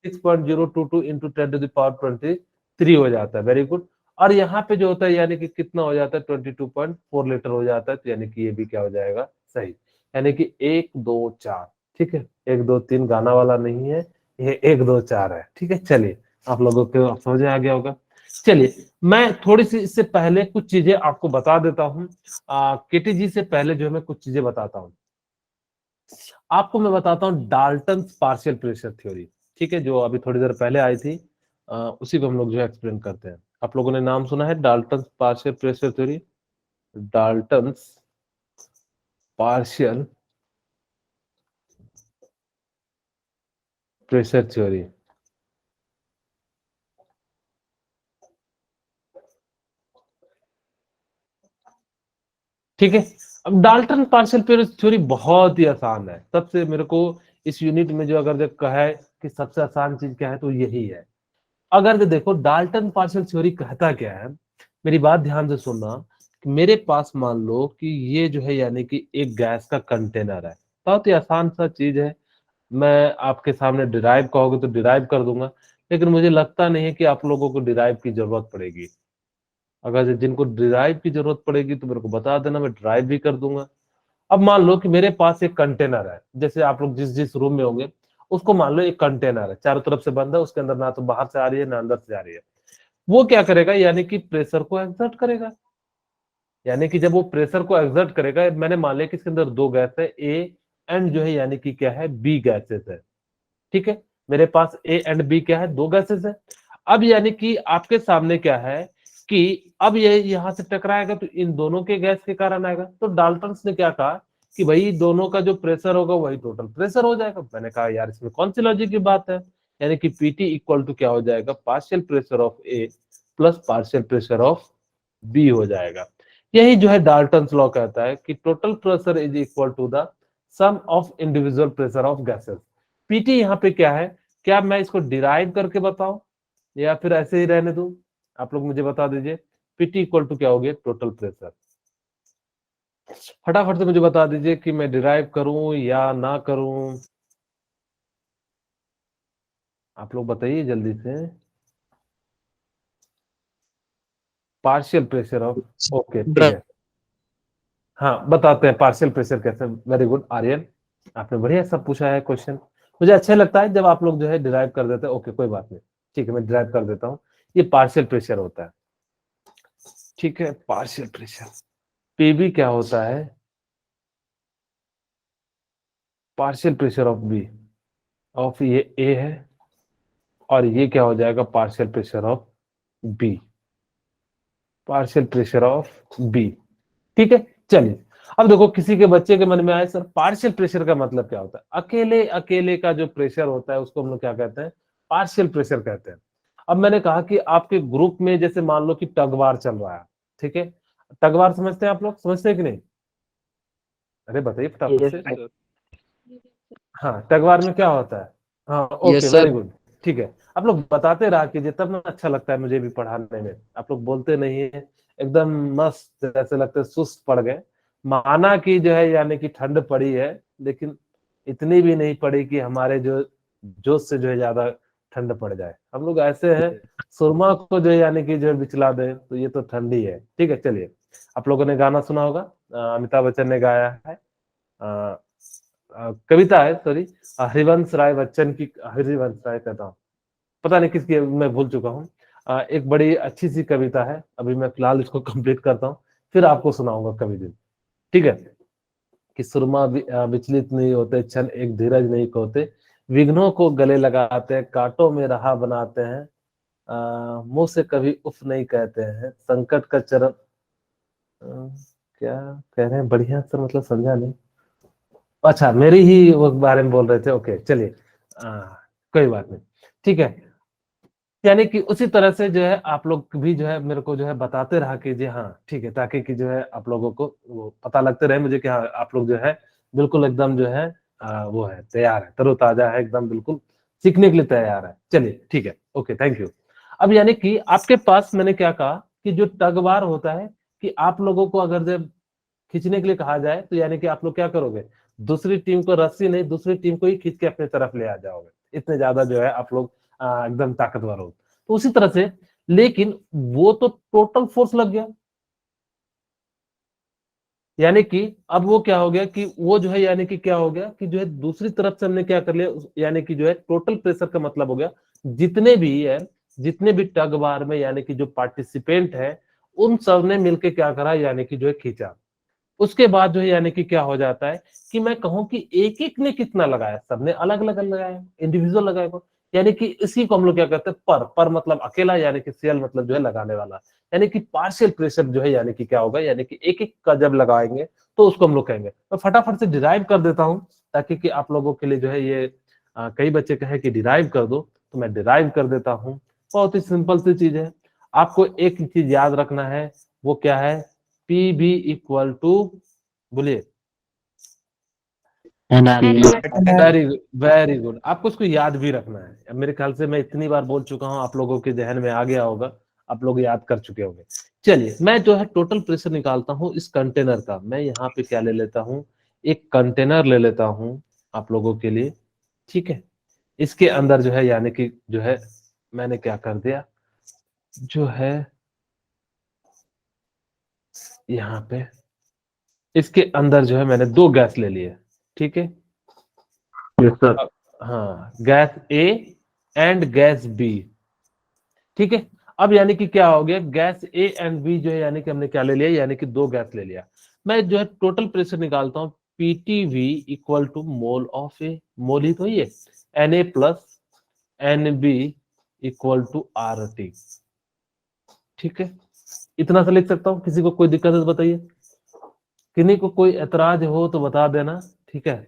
Speaker 1: 6.022 इंटू 10⁻23 हो जाता है, वेरी गुड। और यहाँ पे जो होता है यानी कि कितना हो जाता है, 22.4 लीटर हो जाता है, तो यानी कि ये भी क्या हो जाएगा, सही। यानी कि 1 2 4। ठीक है, 1 2 3 गाना वाला नहीं है, ये 1 2 4 है। ठीक है, चलिए, आप लोगों को समझ में आ गया होगा। चलिए, मैं थोड़ी सी इससे पहले कुछ चीजें आपको बता देता हूँ। केटी जी से पहले जो है मैं कुछ चीजें बताता हूँ आपको। मैं बताता हूँ डाल्टन पार्शियल प्रेशर थ्योरी। ठीक है, जो अभी थोड़ी देर पहले आई थी, उसी को हम लोग जो है एक्सप्लेन करते हैं। आप लोगों ने नाम सुना है Dalton partial pressure theory, Dalton partial pressure theory. ठीक है, अब डाल्टन पार्शियल प्रेशर थ्योरी बहुत ही आसान है। सबसे मेरे को इस यूनिट में जो अगर कहा है कि सबसे आसान चीज क्या है, तो यही है। अगर देखो डाल्टन पार्शियल थ्योरी कहता क्या है, मेरी बात ध्यान से सुनना। कि मेरे पास मान लो कि ये जो है यानी कि एक गैस का कंटेनर है। बहुत ही आसान सा चीज है। मैं आपके सामने डिराइव कहोगे तो डिराइव कर दूंगा, लेकिन मुझे लगता नहीं है कि आप लोगों को डिराइव की जरूरत पड़ेगी। अगर जिनको डिराइव की जरूरत पड़ेगी तो मेरे को बता देना, मैं ड्राइव भी कर दूंगा। अब मान लो कि मेरे पास एक कंटेनर है, जैसे आप लोग जिस जिस रूम में होंगे, उसको मान लो एक कंटेनर है, चारों तरफ से बंद है, उसके अंदर ना तो बाहर से आ रही है ना अंदर से आ रही है। वो क्या करेगा, यानी कि प्रेशर को एक्सर्ट करेगा। यानी कि जब वो प्रेशर को एक्सर्ट करेगा, मैंने मान लिया कि इसके अंदर दो गैस है, ए एंड जो है यानी कि क्या है, बी गैसेस है। ठीक है, मेरे पास ए एंड बी क्या है, दो गैसेस है। अब यानी कि आपके सामने क्या है कि अब ये यहां से टकराएगा तो इन दोनों के गैस के कारण आएगा। तो डाल्टन ने क्या कहा कि भाई दोनों का जो प्रेशर होगा वही टोटल प्रेशर हो जाएगा। मैंने कहा यार इसमें कौन सी लॉजिक की बात है। यानी कि पीटी इक्वल टू क्या हो जाएगा, partial pressure of A plus partial pressure of B हो जाएगा। यही जो है डाल्टन लॉ कहता है कि total pressure is equal to the sum of individual pressure of gases. PT यहाँ पे क्या है, क्या मैं इसको डिराइव करके बताऊं या फिर ऐसे ही रहने दूं? आप लोग मुझे बता दीजिए। पीटी इक्वल टू क्या हो गया, टोटल प्रेशर। फटाफट से मुझे बता दीजिए कि मैं डिराइव करूं या ना करूं। आप लोग बताइए जल्दी से। पार्शियल प्रेशर ऑफ, ओके ठीक है। हाँ बताते हैं पार्शियल प्रेशर कैसे। वेरी गुड आर्यन, आपने बढ़िया सब पूछा है क्वेश्चन। मुझे अच्छा लगता है जब आप लोग जो है डिराइव कर देते हैं। ओके कोई बात नहीं, ठीक है मैं डिराइव कर देता हूँ। ये पार्शियल प्रेशर होता है, ठीक है। पार्शियल प्रेशर पीबी क्या होता है? Partial pressure of B, of ये ए है, और ये क्या हो जाएगा? Partial pressure of B, partial pressure of B, ठीक है। चलिए अब देखो, किसी के बच्चे के मन में आए सर पार्शियल प्रेशर का मतलब क्या होता है? अकेले अकेले का जो प्रेशर होता है उसको हम लोग क्या कहते हैं? पार्शियल प्रेशर कहते हैं। अब मैंने कहा कि आपके ग्रुप में जैसे मान लो कि टगवार चल रहा है, ठीक है। टगवार समझते हैं आप लोग, समझते हैं कि नहीं? अरे बताइए फटाफट
Speaker 2: यस
Speaker 1: से।
Speaker 2: सर।
Speaker 1: हाँ टगवार में क्या होता है? हाँ okay
Speaker 2: yes
Speaker 1: very
Speaker 2: sir.
Speaker 1: Good, ठीक है। आप लोग बताते रहा कीजिए, तब ना अच्छा लगता है मुझे भी पढ़ाने में। आप लोग बोलते नहीं है, एकदम मस्त जैसे लगते सुस्त पड़ गए। माना कि जो है यानी कि ठंड पड़ी है, लेकिन इतनी भी नहीं पड़ी कि हमारे जो जोश से जो है ज्यादा ठंड पड़ जाए। हम लोग ऐसे हैं, सुरमा को जो है यानी कि जो है बिचला दे, तो ये तो ठंडी है, ठीक है। चलिए आप लोगों ने गाना सुना होगा, अमिताभ बच्चन ने गाया है, कविता है सॉरी, हरिवंश राय बच्चन की, हरिवंश राय कहता हूँ, पता नहीं किसकी है, मैं भूल चुका हूँ। एक बड़ी अच्छी सी कविता है, अभी मैं फिलहाल इसको कंप्लीट करता हूँ, फिर आपको सुनाऊंगा कभी दिन, ठीक है। कि सुरमा विचलित नहीं होते, क्षण एक धीरज नहीं खोते, विघ्नों को गले लगाते हैं, कांटों में राह बनाते हैं, मुंह से कभी उफ नहीं कहते हैं, संकट का चरण क्या कह रहे हैं? बढ़िया सर, मतलब समझा नहीं। अच्छा मेरी ही वो बारे में बोल रहे थे, ओके चलिए, कोई बात नहीं, ठीक है। यानी कि उसी तरह से जो है आप लोग भी जो है मेरे को जो है बताते रहा कीजिए, हाँ ठीक है, ताकि कि जो है आप लोगों को वो पता लगते रहे मुझे कि हाँ आप लोग जो है बिल्कुल एकदम जो है वो है तैयार है, तरोताजा है एकदम, बिल्कुल सीखने के लिए तैयार है। चलिए ठीक है, ओके थैंक यू। अब यानी कि आपके पास मैंने क्या कहा कि जो टगवार होता है, कि आप लोगों को अगर जब खींचने के लिए कहा जाए तो यानी कि आप लोग क्या करोगे? दूसरी टीम को रस्सी नहीं, दूसरी टीम को ही खींच के अपने तरफ ले आ जाओगे, इतने ज्यादा जो है आप लोग एकदम ताकतवर हो। तो उसी तरह से, लेकिन वो तो टोटल फोर्स लग गया, यानी कि अब वो क्या हो गया कि वो जो है यानी कि क्या हो गया कि जो है दूसरी तरफ से हमने क्या कर लिया, यानी कि जो है टोटल प्रेशर का मतलब हो गया जितने भी है, जितने भी टग बार में यानी कि जो पार्टिसिपेंट है, उन सब ने मिलके क्या करा, यानी कि जो है खींचा। उसके बाद जो है यानी कि क्या हो जाता है कि मैं कहूं कि एक एक ने कितना लगाया, सबने अलग अलग लगाया, इंडिविजुअल लगाया, यानी कि इसी को हम लोग क्या कहते हैं पर मतलब अकेला, यानी कि सेल मतलब जो है लगाने वाला, यानी कि पार्शियल प्रेशर जो है यानी कि क्या होगा, यानी कि एक एक का जब लगाएंगे तो उसको हम लोग कहेंगे। मैं फटाफट से डिराइव कर देता हूं, ताकि कि आप लोगों के लिए जो है ये कई बच्चे कहे कि डिराइव कर दो, तो मैं डिराइव कर देता हूं। बहुत ही सिंपल सी चीज है, आपको एक चीज याद रखना है, वो क्या है? पी बी इक्वल टू, बोलिए। वेरी गुड वेरी गुड, आपको उसको याद भी रखना है। अब मेरे ख्याल से मैं इतनी बार बोल चुका हूं, आप लोगों के जहन में आ गया होगा, आप लोग याद कर चुके होंगे। चलिए मैं जो है टोटल प्रेशर निकालता हूं इस कंटेनर का। मैं यहाँ पे क्या ले लेता हूं, एक कंटेनर ले लेता हूं आप लोगों के लिए, ठीक है। इसके अंदर जो है यानी कि जो है मैंने क्या कर दिया, जो है यहाँ पे इसके अंदर जो है मैंने दो गैस ले लिए, ठीक है।
Speaker 2: Yes sir.
Speaker 1: हाँ gas A and gas B, ठीक है। अब यानी कि क्या हो गया, गैस ए एंड बी जो है यानी कि हमने क्या ले लिया, यानी कि दो गैस ले लिया। मैं जो है टोटल प्रेशर निकालता हूं, PTV equal to mole of A, mole ही तो ये N A plus N B equal to R T, ठीक है। इतना सा लिख सकता हूं, किसी को कोई दिक्कत है तो बताइए, किन्हीं को कोई एतराज हो तो बता देना, ठीक है।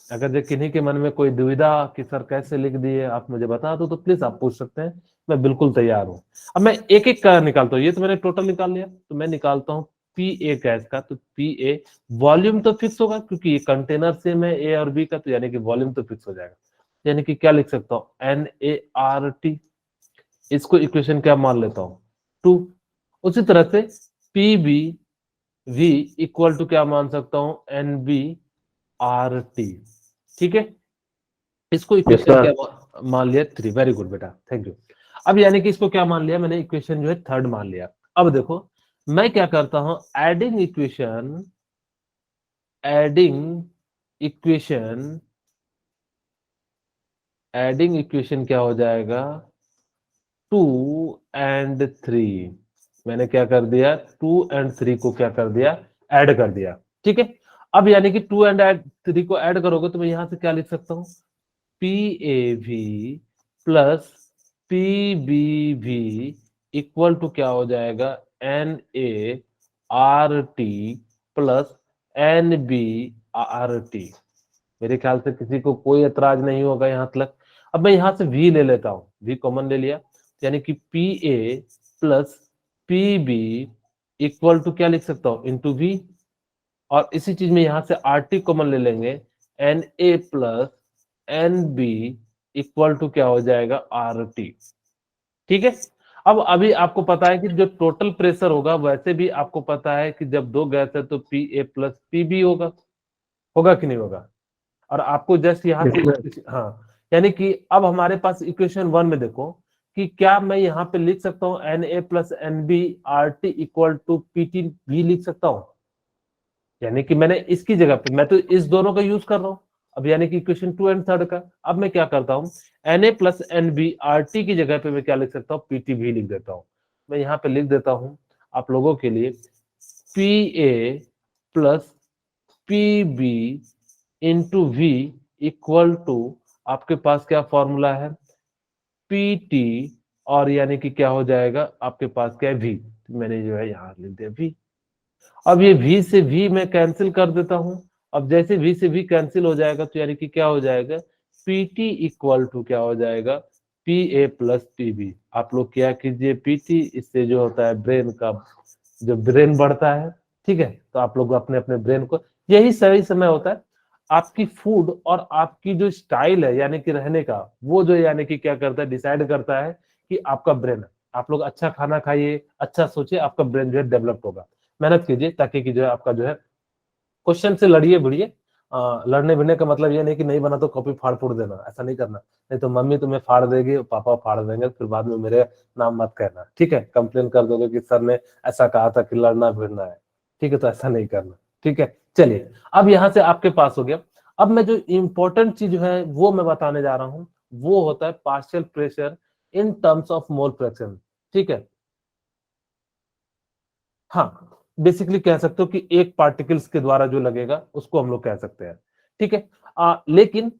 Speaker 1: अगर जो किन्हीं के मन में कोई दुविधा कि सर कैसे लिख दिए आप मुझे बता दो, तो प्लीज आप पूछ सकते हैं, मैं बिल्कुल तैयार हूं। अब मैं एक एक का निकालता हूँ, ये तो मैंने टोटल निकाल लिया, तो मैं निकालता हूँ पी ए गैस का। तो पी ए वॉल्यूम तो फिक्स होगा, क्योंकि ये कंटेनर से मैं ए और बी का, तो यानी कि वॉल्यूम तो फिक्स हो जाएगा। यानी कि क्या लिख सकता हूँ, एन ए आर टी, इसको इक्वेशन क्या मान लेता हूँ, 2। उसी तरह से P B v equal to क्या मान सकता हूं, NBRT। ठीक है, इसको इक्वेशन
Speaker 2: sir.
Speaker 1: क्या मान लिया, 3। वेरी गुड बेटा, थैंक यू। अब यानी कि इसको क्या मान लिया मैंने, इक्वेशन जो है थर्ड मान लिया। अब देखो मैं क्या करता हूं, एडिंग इक्वेशन क्या हो जाएगा, 2 और 3। मैंने क्या कर दिया, 2 और 3 को क्या कर दिया, ऐड कर दिया। ठीक है, अब यानी कि 2 और 3 को ऐड करोगे तो मैं यहां से क्या लिख सकता हूं, PAV plus PBV equal to क्या हो जाएगा, NART प्लस NBRT। मेरे ख्याल से किसी को कोई एतराज नहीं होगा यहां तक। अब मैं यहां से V ले लेता हूं, V कॉमन ले लिया, यानी कि PA plus PB equal to क्या लिख सकता हूं, इंटू V। और इसी चीज में यहां से RT कॉमन ले लेंगे, NA plus NB equal to क्या हो जाएगा, RT। ठीक है, अब अभी आपको पता है कि जो टोटल प्रेशर होगा, वैसे भी आपको पता है कि जब दो गैस है तो PA प्लस PB होगा, होगा कि नहीं होगा। और आपको जस्ट यहाँ
Speaker 2: Yes, sir.
Speaker 1: से, हाँ, यानी कि अब हमारे पास इक्वेशन 1 में देखो कि क्या मैं यहाँ पे लिख सकता हूँ NA plus NBRT equal to PT भी लिख सकता हूँ। यानी कि मैंने इसकी जगह पे, मैं तो इस दोनों का यूज कर रहा हूँ अब, यानी कि इक्वेशन 2 और 3 का। अब मैं क्या करता हूँ, NA प्लस NBRT की जगह पे मैं क्या लिख सकता हूँ, PT भी लिख देता हूँ। मैं यहाँ पे लिख देता हूँ आप लोगों के लिए, PA plus PB into V equal to, आपके पास क्या फॉर्मूला है, PT, और यानी कि क्या हो जाएगा आपके पास क्या है, V। मैंने जो है यहाँ लिख दिया V। अब ये V से V मैं कैंसिल कर देता हूं। अब जैसे V से V कैंसिल हो जाएगा तो यानी कि क्या हो जाएगा, PT इक्वल टू क्या हो जाएगा, PA प्लस PB। आप लोग क्या कीजिए, PT, इससे जो होता है ब्रेन का जो ब्रेन बढ़ता है। ठीक है, तो आप लोग अपने अपने ब्रेन को, यही सही समय होता है आपकी फूड और आपकी जो स्टाइल है यानी कि रहने का, वो जो यानी कि क्या करता है, डिसाइड करता है कि आपका ब्रेन। आप लोग अच्छा खाना खाइए, अच्छा सोचिए, आपका ब्रेन जो है डेवलप होगा। मेहनत कीजिए ताकि कि जो है आपका जो है, क्वेश्चन से लड़िए भिड़िए। लड़ने भिड़ने का मतलब ये नहीं कि नहीं बना तो कॉपी फाड़ फूड़ देना, ऐसा नहीं करना, नहीं तो मम्मी तुम्हें फाड़ देगी, पापा फाड़ देंगे, फिर बाद में मेरे नाम मत कहना। ठीक है, कंप्लेन कर दोगे कि सर ने ऐसा कहा था कि लड़ना भिड़ना है। ठीक है, तो ऐसा नहीं करना। ठीक है, चलिए, अब यहाँ से आपके पास हो गया। अब मैं जो इंपॉर्टेंट चीज है वो मैं बताने जा रहा हूँ, वो होता है partial pressure in terms of mole fraction. ठीक है, हाँ, बेसिकली कह सकते हो कि एक पार्टिकल्स के द्वारा जो लगेगा उसको हम लोग कह सकते हैं। ठीक है, लेकिन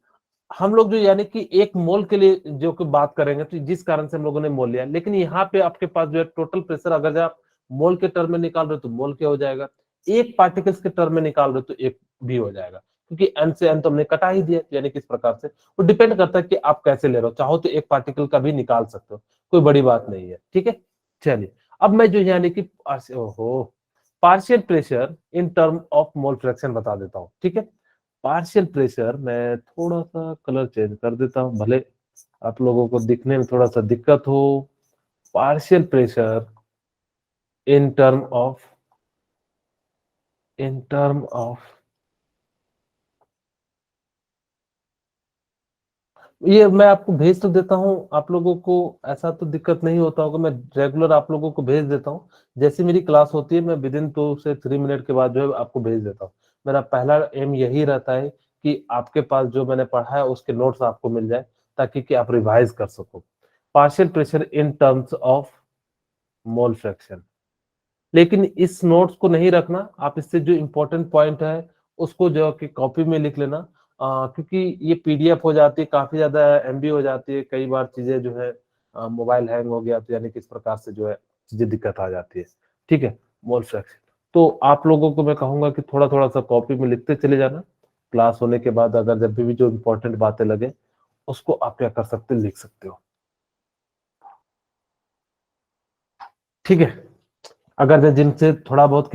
Speaker 1: हम लोग जो यानी कि एक मोल के लिए जो कि बात करेंगे, तो जिस कारण से हम लोगों ने मोल लिया, लेकिन यहाँ पे आपके पास जो है टोटल प्रेशर, अगर आप मोल के टर्म में निकाल रहे हो तो मोल क्या हो जाएगा, एक पार्टिकल्स के टर्म में निकाल रहे हो तो एक भी हो जाएगा, क्योंकि एन से एन तो हमने कटा ही दिया। यानी किस प्रकार से, वो डिपेंड करता है कि आप कैसे ले रहे हो, चाहो तो एक पार्टिकल का भी निकाल सकते हो, कोई बड़ी बात नहीं है। ठीक है, चलिए, अब मैं जो यानी कि ओहो, partial pressure in term of mole fraction बता देता हूँ। ठीक है, पार्शियल प्रेशर, मैं थोड़ा सा कलर चेंज कर देता हूं, भले आप लोगों को दिखने में थोड़ा सा दिक्कत हो। Partial pressure in term of ये मैं आपको भेज तो देता हूं, आप लोगों को ऐसा तो दिक्कत नहीं होता होगा, मैं रेगुलर आप लोगों को भेज देता हूं। जैसे मेरी क्लास होती है मैं विद इन 2 से 3 मिनट के बाद जो है आपको भेज देता हूँ। मेरा पहला एम यही रहता है कि आपके पास जो मैंने पढ़ा है उसके नोट्स आपको मिल जाए, ताकि कि आप रिवाइज कर सको। Partial pressure in terms of mole fraction, लेकिन इस नोट्स को नहीं रखना आप, इससे जो इम्पोर्टेंट पॉइंट है उसको जो कि कॉपी में लिख लेना। क्योंकि ये पीडीएफ हो जाती है, काफी ज्यादा एमबी हो जाती है, कई बार चीजें जो है मोबाइल हैंग हो गया तो यानी किस प्रकार से जो है चीजें दिक्कत आ जाती है। ठीक है, मोल फ्रैक्शन, तो आप लोगों को मैं कहूंगा कि थोड़ा थोड़ा सा कॉपी में लिखते चले जाना। क्लास होने के बाद अगर जब भी जो इम्पोर्टेंट बातें लगे उसको आप क्या कर सकते, लिख सकते हो। ठीक है, अगर जिनसे थोड़ा बहुत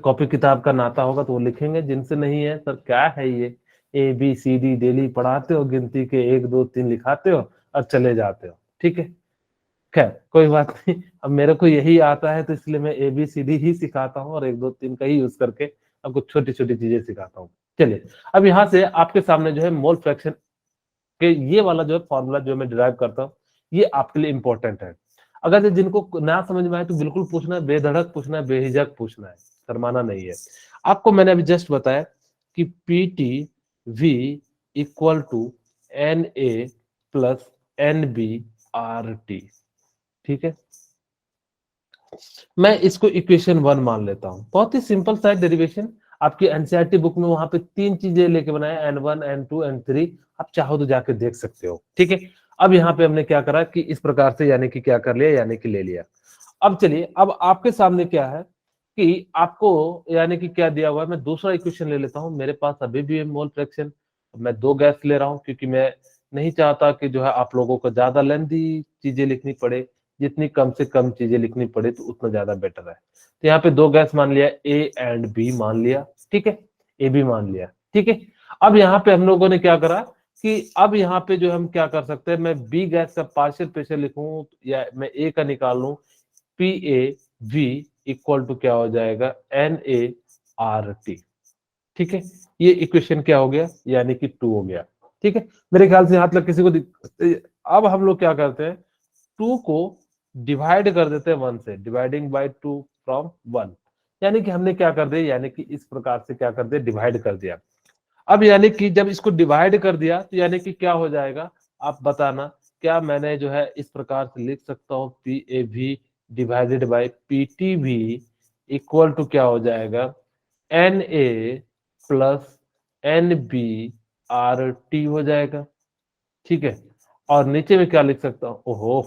Speaker 1: कॉपी किताब का नाता होगा तो वो लिखेंगे, जिनसे नहीं है, सर क्या है ये ABCD डेली पढ़ाते हो, गिनती के 1 2 3 लिखाते हो और चले जाते हो। ठीक है, खैर कोई बात नहीं, अब मेरे को यही आता है तो इसलिए मैं ABCD ही सिखाता हूँ और 1 2 3 का ही यूज करके आपको छोटी छोटी चीजें सिखाता हूँ। चलिए अब यहाँ से आपके सामने जो है मोल फ्रैक्शन के ये वाला जो है फॉर्मूला जो मैं डिराइव करता हूँ, ये आपके लिए इंपॉर्टेंट है। अगर ये जिनको ना समझ में आए तो बिल्कुल पूछना है, बेधड़क पूछना है, बेहिजक पूछना है, शर्माना नहीं है। आपको मैंने अभी जस्ट बताया कि PTV equal to NA plus NBRT, ठीक है। मैं इसको इक्वेशन 1 मान लेता हूं, बहुत ही सिंपल सा डेरिवेशन। आपकी एनसीईआरटी बुक में वहां पे 3 चीजें लेके बनाया, N1 N2 N3, आप चाहो तो जाके देख सकते हो, ठीक है। अब यहाँ पे हमने क्या करा कि इस प्रकार से यानी कि क्या कर लिया, यानी कि ले लिया। अब चलिए, अब आपके सामने क्या है कि आपको यानी कि क्या दिया हुआ है, मैं दूसरा इक्वेशन ले लेता हूं। मेरे पास अभी भी है मोल फ्रैक्शन, मैं 2 गैस ले रहा हूं क्योंकि मैं नहीं चाहता कि जो है आप लोगों को ज्यादा लेंथी चीजें लिखनी पड़े, जितनी कम से कम चीजें लिखनी पड़े तो उतना ज्यादा बेटर है। तो यहाँ पे 2 गैस मान लिया, A एंड B मान लिया, ठीक है, A B मान लिया, ठीक है। अब यहाँ पे हम लोगों ने क्या करा कि अब यहाँ पे जो हम क्या कर सकते हैं, मैं B गैस का पार्शियल प्रेशर लिखूं या मैं A का निकाल लूं, PAV इक्वल टू क्या हो जाएगा, NART, ठीक है। ये इक्वेशन क्या हो गया, यानी कि 2 हो गया, ठीक है। मेरे ख्याल से यहाँ तक किसी को अब हम लोग क्या करते हैं, 2 को डिवाइड कर देते हैं 1 से, डिवाइडिंग बाय 2 फ्रॉम 1, यानी कि हमने क्या कर दिया, यानी कि इस प्रकार से क्या कर दिया, डिवाइड कर दिया। अब यानी कि जब इसको डिवाइड कर दिया तो यानी कि क्या हो जाएगा, आप बताना, क्या मैंने जो है इस प्रकार से लिख सकता हूँ, PAV divided by PTV equal to क्या हो जाएगा, NA प्लस NBRT हो जाएगा, ठीक है। और नीचे में क्या लिख सकता हूँ, ओहो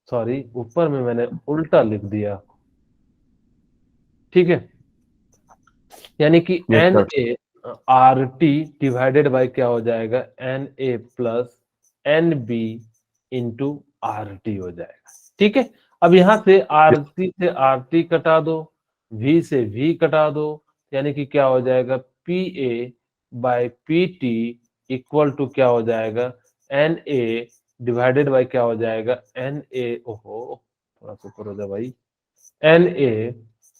Speaker 1: सॉरी, ऊपर में मैंने उल्टा लिख दिया, ठीक है। यानी कि
Speaker 2: yes sir.
Speaker 1: NART divided by क्या हो जाएगा, NA plus NB into RT हो जाएगा, ठीक है। अब यहां से RC से RT कटा दो, V से V कटा दो, यानी कि क्या हो जाएगा, PA by PT equal to क्या हो जाएगा, NA डिवाइडेड बाय क्या हो जाएगा, NA, ओहो थोड़ा सा ऊपर हो जाए भाई, NA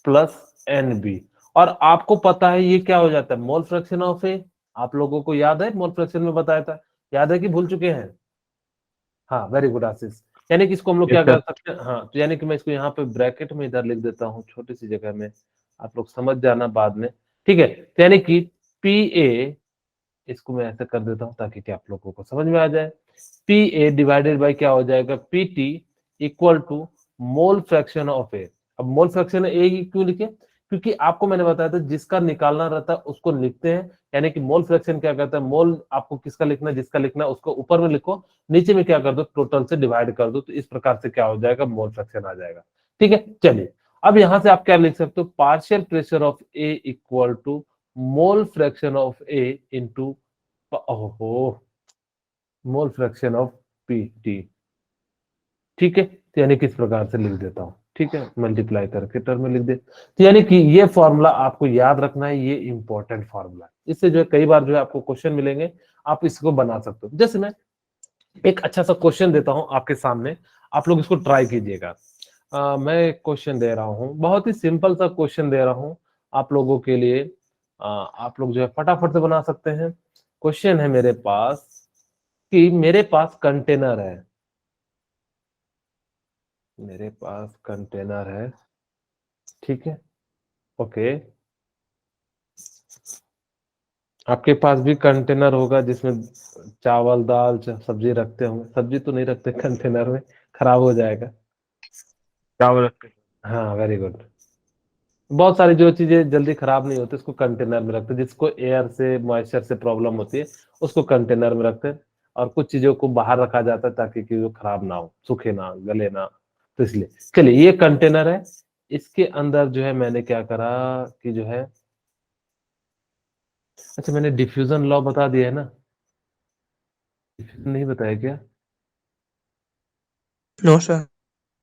Speaker 1: प्लस NB। और आपको पता है ये क्या हो जाता है, मोल फ्रैक्शन ऑफ ए। आप लोगों को याद है, मोल फ्रैक्शन में बताया था, याद है कि भूल चुके हैं? हाँ वेरी गुड आशीष। यानी कि इसको हम लोग
Speaker 2: यस
Speaker 1: क्या
Speaker 2: सर।
Speaker 1: कर सकते हैं, हाँ तो यानी कि मैं इसको यहाँ पे ब्रैकेट में इधर लिख देता हूँ, छोटी सी जगह में, आप लोग समझ जाना बाद में, ठीक है। तो यानी कि PA, इसको मैं ऐसे कर देता हूँ ताकि कि आप लोगों को समझ में आ जाए, PA डिवाइडेड बाय क्या हो जाएगा, PT equal to mole fraction of A. अब मोल फ्रैक्शन ए क्यों लिखे, क्योंकि आपको मैंने बताया था जिसका निकालना रहता है उसको लिखते हैं, यानी कि मोल फ्रैक्शन क्या कहता है, मोल आपको किसका लिखना है, जिसका लिखना है उसको ऊपर में लिखो, नीचे में क्या कर दो, टोटल से डिवाइड कर दो, तो इस प्रकार से क्या हो जाएगा, मोल फ्रैक्शन आ जाएगा, ठीक है। चलिए अब यहां से आप क्या लिख सकते हो, partial pressure of A equal to mole fraction of A into, ओहो, मोल फ्रैक्शन ऑफ PT, ठीक है। तो यानी किस प्रकार से लिख देता हूं, ठीक है, मल्टीप्लाई करके टर्म में लिख दे। तो यानी कि ये फॉर्मूला आपको याद रखना है, ये इंपॉर्टेंट फॉर्मूला है, इससे जो है कई बार जो है आपको क्वेश्चन मिलेंगे, आप इसको बना सकते हो। जैसे मैं एक अच्छा सा क्वेश्चन देता हूं आपके सामने, आप लोग इसको ट्राई कीजिएगा। मैं क्वेश्चन दे रहा हूं, बहुत ही सिंपल सा क्वेश्चन दे रहा हूं आप लोगों के लिए, आप लोग जो है फटाफट से बना सकते हैं। क्वेश्चन है मेरे पास कि मेरे पास कंटेनर है, मेरे पास कंटेनर है, ठीक है, ओके। आपके पास भी कंटेनर होगा जिसमें चावल दाल सब्जी रखते होंगे, सब्जी तो नहीं रखते कंटेनर में, खराब हो जाएगा।
Speaker 2: चावल रखते।
Speaker 1: हाँ वेरी गुड। बहुत सारी जो चीजें जल्दी खराब नहीं होती उसको कंटेनर में रखते हैं, जिसको एयर से मॉइस्चर से प्रॉब्लम होती है उसको कंटेनर में रखते हैं, और कुछ चीजों को बाहर रखा जाता है ताकि कि वो खराब ना हो, सूखे ना, गले ना, तो इसलिए चलिए ये कंटेनर है, इसके अंदर जो है मैंने क्या करा कि जो है, अच्छा मैंने डिफ्यूजन लॉ बता दिया है ना, डिफ्यूजन नहीं बताया क्या?
Speaker 4: No sir.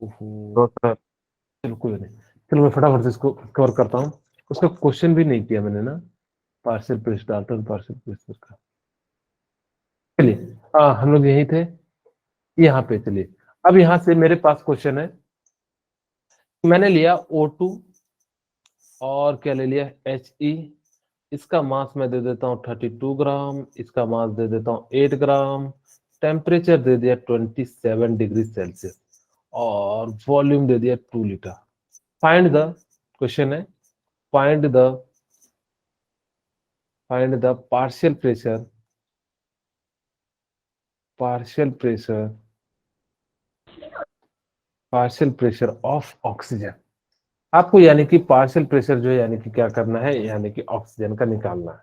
Speaker 1: ओहो,
Speaker 2: तो सर
Speaker 1: चलो कोई नहीं, चलो मैं फटाफट से इसको कवर करता हूँ। उसका क्वेश्चन भी नहीं किया मैंने ना, पार्शियल प्रेस डालता हूँ, पार्शियल प्रेस का, चलिए हम लोग यही थे, यहाँ पे चलिए। अब यहां से मेरे पास क्वेश्चन है, मैंने लिया O2 और क्या ले लिया He, इसका मास मैं दे देता हूँ 32 ग्राम, इसका मास दे देता हूँ 8 ग्राम, टेम्परेचर दे दिया 27 डिग्री सेल्सियस और वॉल्यूम दे दिया 2 लीटर। फाइंड द, क्वेश्चन है find the partial pressure of oxygen. आपको यानी कि पार्शियल प्रेशर जो है यानी कि क्या करना है, यानी कि ऑक्सीजन का निकालना है।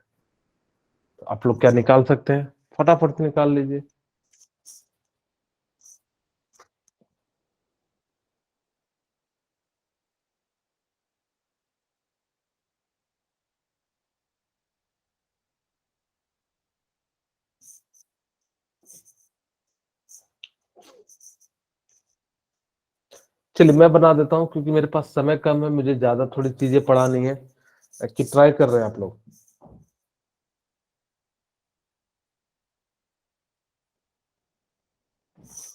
Speaker 1: तो आप लोग क्या निकाल सकते हैं, फटाफट से निकाल लीजिए। चलिए मैं बना देता हूँ, क्योंकि मेरे पास समय कम है, मुझे ज्यादा थोड़ी चीजें पढ़ानी है कि ट्राई कर रहे हैं आप लोग।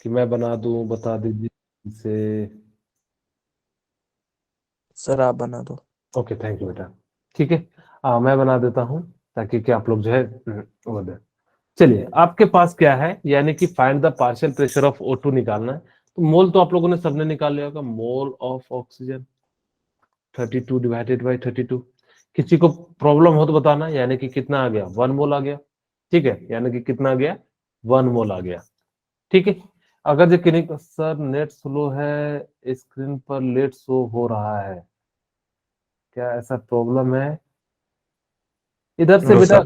Speaker 1: कि मैं बना दूं, बता दीजिए इसे।
Speaker 2: सर आप बना दो।
Speaker 1: ओके थैंक यू बेटा। ठीक है, मैं बना देता हूँ ताकि कि आप लोग जो है वो दें। चलिए आपके पास क्या है, यानी कि find the partial pressure of O2 निकालना है। तो मोल तो आप लोगों ने सबने निकाल लिया होगा, mole of oxygen 32 divided by 32। किसी को प्रॉब्लम हो तो बताना, यानी कि कितना आ गया, 1 मोल आ गया। ठीक है, यानी कि कितना आ गया, 1 मोल आ गया। ठीक है, अगर जो किन्हीं को सर नेट स्लो है, स्क्रीन पर लेट शो हो रहा है, क्या ऐसा प्रॉब्लम है? इधर से
Speaker 2: नो
Speaker 1: बेटा,
Speaker 2: सर।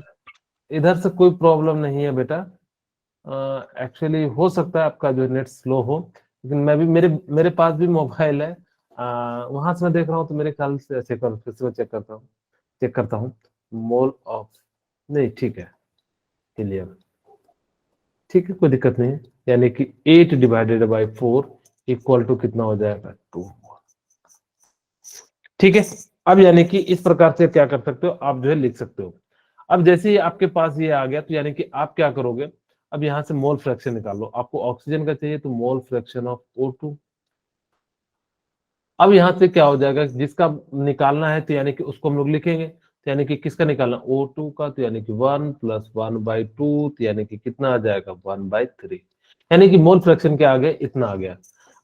Speaker 1: इधर से कोई प्रॉब्लम नहीं है बेटा। एक्चुअली हो सकता है आपका जो नेट स्लो हो, लेकिन मैं भी मेरे मेरे पास भी मोबाइल है, वहां से मैं देख रहा हूँ, तो मेरे ख्याल से चेक कर, फिर से चेक करता हूँ। मोल ऑफ, नहीं ठीक है, क्लियर, ठीक है, कोई दिक्कत नहीं है। यानी कि 8 डिवाइडेड बाई 4 इक्वल टू कितना हो जाएगा, 2। ठीक है, अब यानी कि इस प्रकार से क्या कर सकते हो आप, जो है लिख सकते हो। अब जैसे ही आपके पास ये आ गया, तो यानी कि आप क्या करोगे, अब यहां से मोल फ्रैक्शन निकाल लो। आपको ऑक्सीजन का चाहिए, तो मोल फ्रैक्शन ऑफ O2। अब यहां से क्या हो जाएगा, जिसका निकालना है तो यानी कि उसको हम लोग लिखेंगे। तो यानी कि किसका निकालना, O2 का, तो यानी कि 1 + 1/2, तो यानी कि कितना आ जाएगा, 1/3। यानी कि मोल फ्रैक्शन क्या आ गया, इतना आ गया।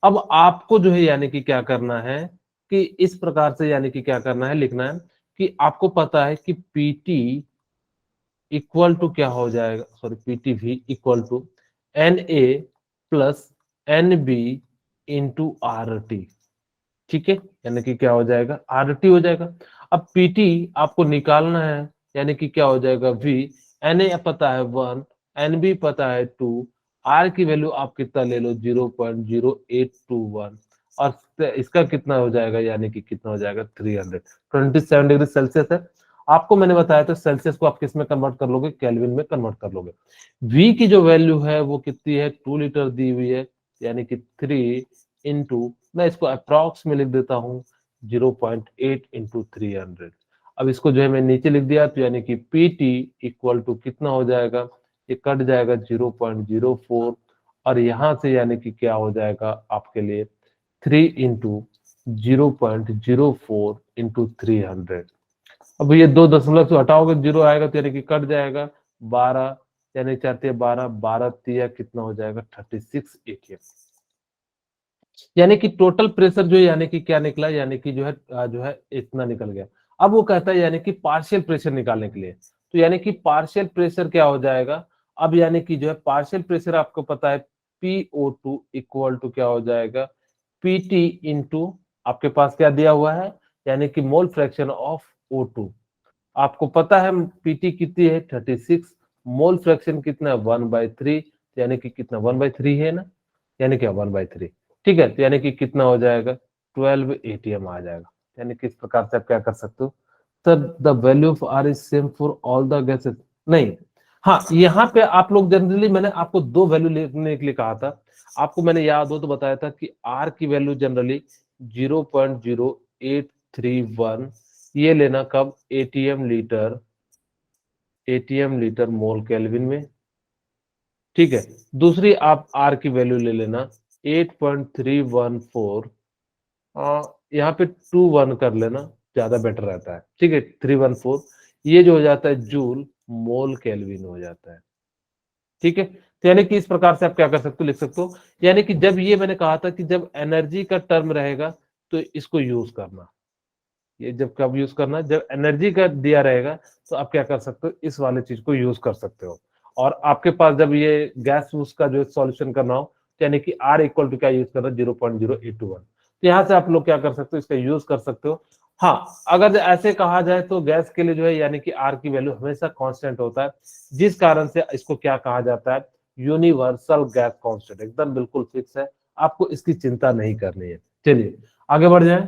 Speaker 1: अब आपको जो है यानी कि क्या करना है, कि इस प्रकार से यानी कि क्या करना है, लिखना है कि आपको पता है कि PT इक्वल टू क्या हो जाएगा, sorry PTV equal to Na plus Nb into RT। ठीक है, यानी कि क्या हो जाएगा, RT हो जाएगा। अब PT आपको निकालना है, यानी कि क्या हो जाएगा, V। Na पता है 1, Nb पता है 2, R की वैल्यू आप कितना ले लो, 0.0821, और इसका कितना हो जाएगा, यानी कि कितना हो जाएगा, 327 डिग्री सेल्सियस है। आपको मैंने बताया था सेल्सियस को आप किस में कन्वर्ट कर लोगे, केल्विन में कन्वर्ट कर लोगे। V की जो वैल्यू है वो कितनी है, 2 लीटर दी हुई है, यानी कि 3 इंटू, मैं इसको अप्रॉक्स में लिख देता हूँ 0.8 इंटू 300। अब इसको जो है मैं नीचे लिख दिया, तो यानी कि PT इक्वल टू कितना हो जाएगा, ये कट जाएगा 0.04, और यहां से यानी कि क्या हो जाएगा आपके लिए, 3 इंटू 0.04 इंटू 300। अब ये 2 दशमलव से हटाओगे, जीरो आएगा, तो यानी कि कट जाएगा 12, यानी चाहते हैं 12, 12 तिया कितना हो जाएगा, 36 ATM। यानी कि टोटल प्रेशर जो है यानी कि क्या निकला, यानी कि जो है इतना निकल गया। अब वो कहता है यानी कि पार्शियल प्रेशर निकालने के लिए, तो यानी कि पार्शियल प्रेशर क्या हो जाएगा, अब यानी कि जो है पार्शियल प्रेशर आपको पता है PO2 इक्वल टू क्या हो जाएगा, PT इंटू, आपके पास क्या दिया हुआ है, यानी कि मोल फ्रैक्शन ऑफ O2। आपको पता है PT कितनी है, 36, मोल फ्रैक्शन कितना है, 1/3, यानी कि कितना, 1/3 है ना, यानी क्या 1/3। ठीक है, तो यानी कि कितना हो जाएगा, 12 ATM आ जाएगा। यानी कि इस प्रकार से आप क्या कर सकते हो, sir the value of R is same for all the gases, नहीं, हाँ यहाँ पे आप लोग जनरली, मैंने आपको 2 वैल्यू लिखने के लिए कहा था। आपको मैंने याद हो तो बताया था कि R की वैल्यू जनरली 0.0831, ये लेना कब, ATM लीटर मोल केल्विन में। ठीक है, दूसरी आप R की वैल्यू ले लेना 8.314, यहाँ पे 21 कर लेना ज्यादा बेटर रहता है, ठीक है। 314 ये जो हो जाता है जूल मोल केल्विन हो जाता है, ठीक है। तो यानी कि इस प्रकार से आप क्या कर सकते हो, लिख सकते हो। यानी कि जब ये मैंने कहा था कि जब एनर्जी का टर्म रहेगा तो इसको यूज करना, ये जब कब यूज करना, जब एनर्जी का दिया रहेगा तो आप क्या कर सकते हो, इस वाले चीज को यूज कर सकते हो। और आपके पास जब ये गैस उसका जो सॉल्यूशन करना हो, तो यानी कि R इक्वल टू क्या यूज करना, 0.0821। तो यहाँ से आप लोग क्या कर सकते हो, इसका यूज कर सकते हो। हाँ, अगर ऐसे कहा जाए तो गैस के लिए जो है यानी कि R की वैल्यू हमेशा कांस्टेंट होता है, जिस कारण से इसको क्या कहा जाता है, यूनिवर्सल गैस कांस्टेंट, एकदम बिल्कुल फिक्स है, आपको इसकी चिंता नहीं करनी है। चलिए आगे बढ़ जाए,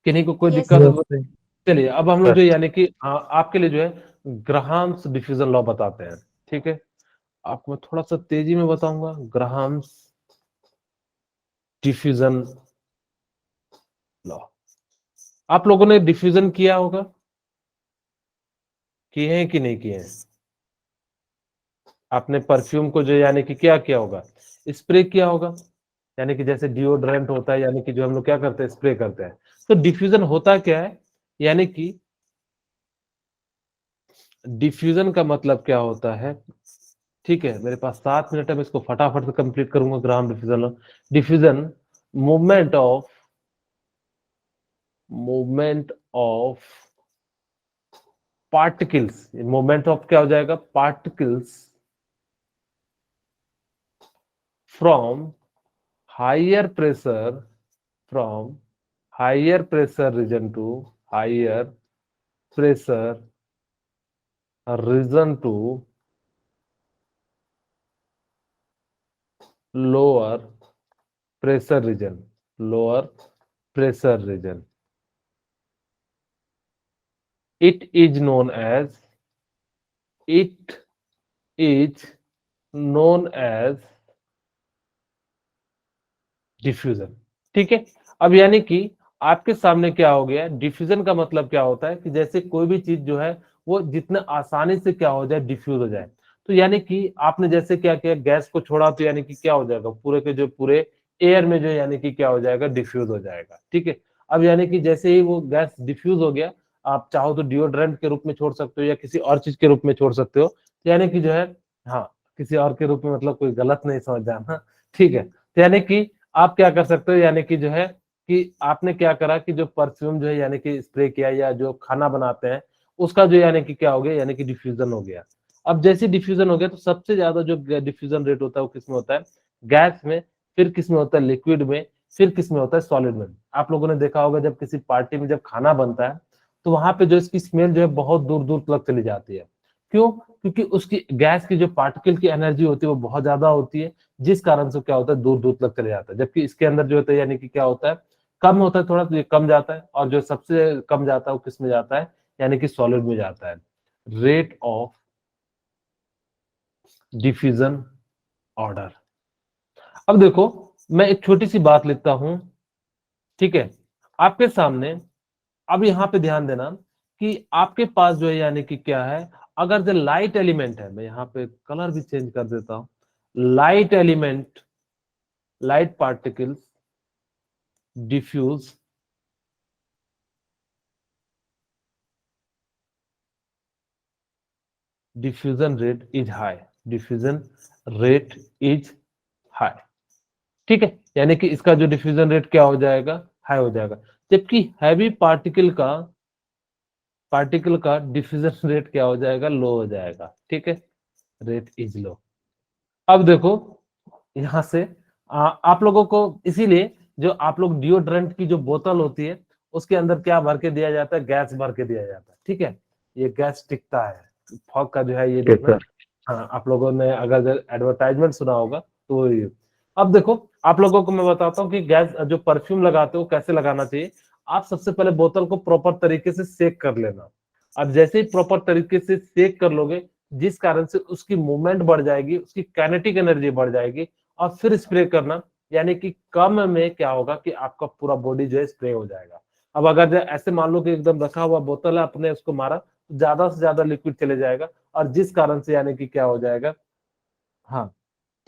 Speaker 1: किन्हीं को कोई
Speaker 4: Yes,
Speaker 1: दिक्कत है
Speaker 4: sir.
Speaker 1: तो चलिए अब हम लोग जो यानी कि आपके लिए जो है ग्राहम्स डिफ्यूजन लॉ बताते हैं, ठीक है। आपको मैं थोड़ा सा तेजी में बताऊंगा, ग्राहम्स डिफ्यूजन लॉ। आप लोगों ने डिफ्यूजन किया होगा, किए हैं कि नहीं किए हैं? आपने परफ्यूम को जो यानी कि क्या किया होगा, स्प्रे किया होगा, यानी कि जैसे डिओड्रेंट होता है, यानी कि जो हम लोग क्या करते हैं, स्प्रे करते हैं। तो डिफ्यूजन होता क्या है, यानी कि डिफ्यूजन का मतलब क्या होता है, ठीक है। मेरे पास 7 मिनट है, मैं इसको फटाफट से कंप्लीट करूंगा। Graham diffusion, diffusion movement of particles, movement of क्या हो जाएगा, particles from higher pressure, from higher pressure region to higher pressure region to lower pressure region, lower pressure region. It is known as, it is known as diffusion, ठीक है। अब यानी कि आपके सामने क्या हो गया, डिफ्यूजन का मतलब क्या होता है कि जैसे कोई भी चीज जो है वो जितना आसानी से क्या हो जाए, डिफ्यूज हो जाए। तो यानी कि आपने जैसे क्या किया, गैस को छोड़ा, तो यानी कि क्या हो जाएगा, पूरे के जो पूरे एयर में जो यानी कि क्या हो जाएगा, डिफ्यूज हो जाएगा, ठीक है। अब यानी कि जैसे ही वो गैस डिफ्यूज हो गया, आप चाहो तो डिओड्रेंट के रूप में छोड़ सकते हो या किसी और चीज के रूप में छोड़ सकते हो, तो यानी कि जो है, हाँ, किसी और के रूप में मतलब कोई गलत नहीं समझ जाना, ठीक है। तो यानी कि आप क्या कर सकते हो, यानी कि जो है कि आपने क्या करा कि जो परफ्यूम जो है यानी कि स्प्रे किया, या जो खाना बनाते हैं उसका जो यानी कि क्या हो गया, यानी कि डिफ्यूजन हो गया। अब जैसे डिफ्यूजन हो गया तो सबसे ज्यादा जो डिफ्यूजन रेट होता है वो किसमें होता है, गैस में, फिर किसमें होता है, लिक्विड में, फिर किसमें होता है, सॉलिड में। आप लोगों ने देखा होगा जब किसी पार्टी में जब खाना बनता है तो वहां पे जो इसकी स्मेल जो है बहुत दूर दूर तक चली जाती है। क्यों? क्योंकि उसकी गैस की जो पार्टिकल की एनर्जी होती है वो बहुत ज्यादा होती है, जिस कारण से क्या होता है, दूर दूर तक चले जाता है। जबकि इसके अंदर जो होता है यानी कि क्या होता है, कम होता है थोड़ा, तो ये कम जाता है, और जो सबसे कम जाता है वो किस में जाता है, यानी कि सॉलिड में जाता है। Rate of diffusion order. अब देखो, मैं एक छोटी सी बात लिखता हूं, ठीक है, आपके सामने। अब यहाँ पे ध्यान देना कि आपके पास जो है यानी कि क्या है, अगर जो लाइट एलिमेंट है, मैं यहाँ पे कलर भी चेंज कर देता हूं, light element, light particles diffuse diffusion rate is high, diffusion rate is high, ठीक है। यानी कि इसका जो डिफ्यूजन रेट क्या हो जाएगा, हाई हो जाएगा। जबकि हैवी पार्टिकल का डिफ्यूजन रेट क्या हो जाएगा, लो हो जाएगा, ठीक है, रेट इज लो। अब देखो यहां से आप लोगों को, इसीलिए जो आप लोग डिओड्रेंट की जो बोतल होती है उसके अंदर क्या भर के दिया जाता है, गैस भर के दिया जाता है, ठीक है। ये गैस टिकता है, फॉग का जो है ये देखना। हाँ, आप लोगों ने अगर एडवर्टाइजमेंट सुना होगा तो ये। अब देखो आप लोगों को मैं बताता हूँ कि गैस जो परफ्यूम लगाते हो कैसे लगाना चाहिए। आप सबसे पहले बोतल को प्रॉपर तरीके से सेक कर लेना। अब जैसे ही प्रॉपर तरीके से सेक कर लोगे, जिस कारण से उसकी मूवमेंट बढ़ जाएगी, उसकी काइनेटिक एनर्जी बढ़ जाएगी, और फिर स्प्रे करना, यानी कि कम में क्या होगा कि आपका पूरा बॉडी जो है स्प्रे हो जाएगा। अब अगर ऐसे मान लो कि एकदम रखा हुआ बोतल है, आपने उसको मारा, ज्यादा से ज्यादा लिक्विड चले जाएगा, और जिस कारण से यानी कि क्या हो जाएगा, हाँ,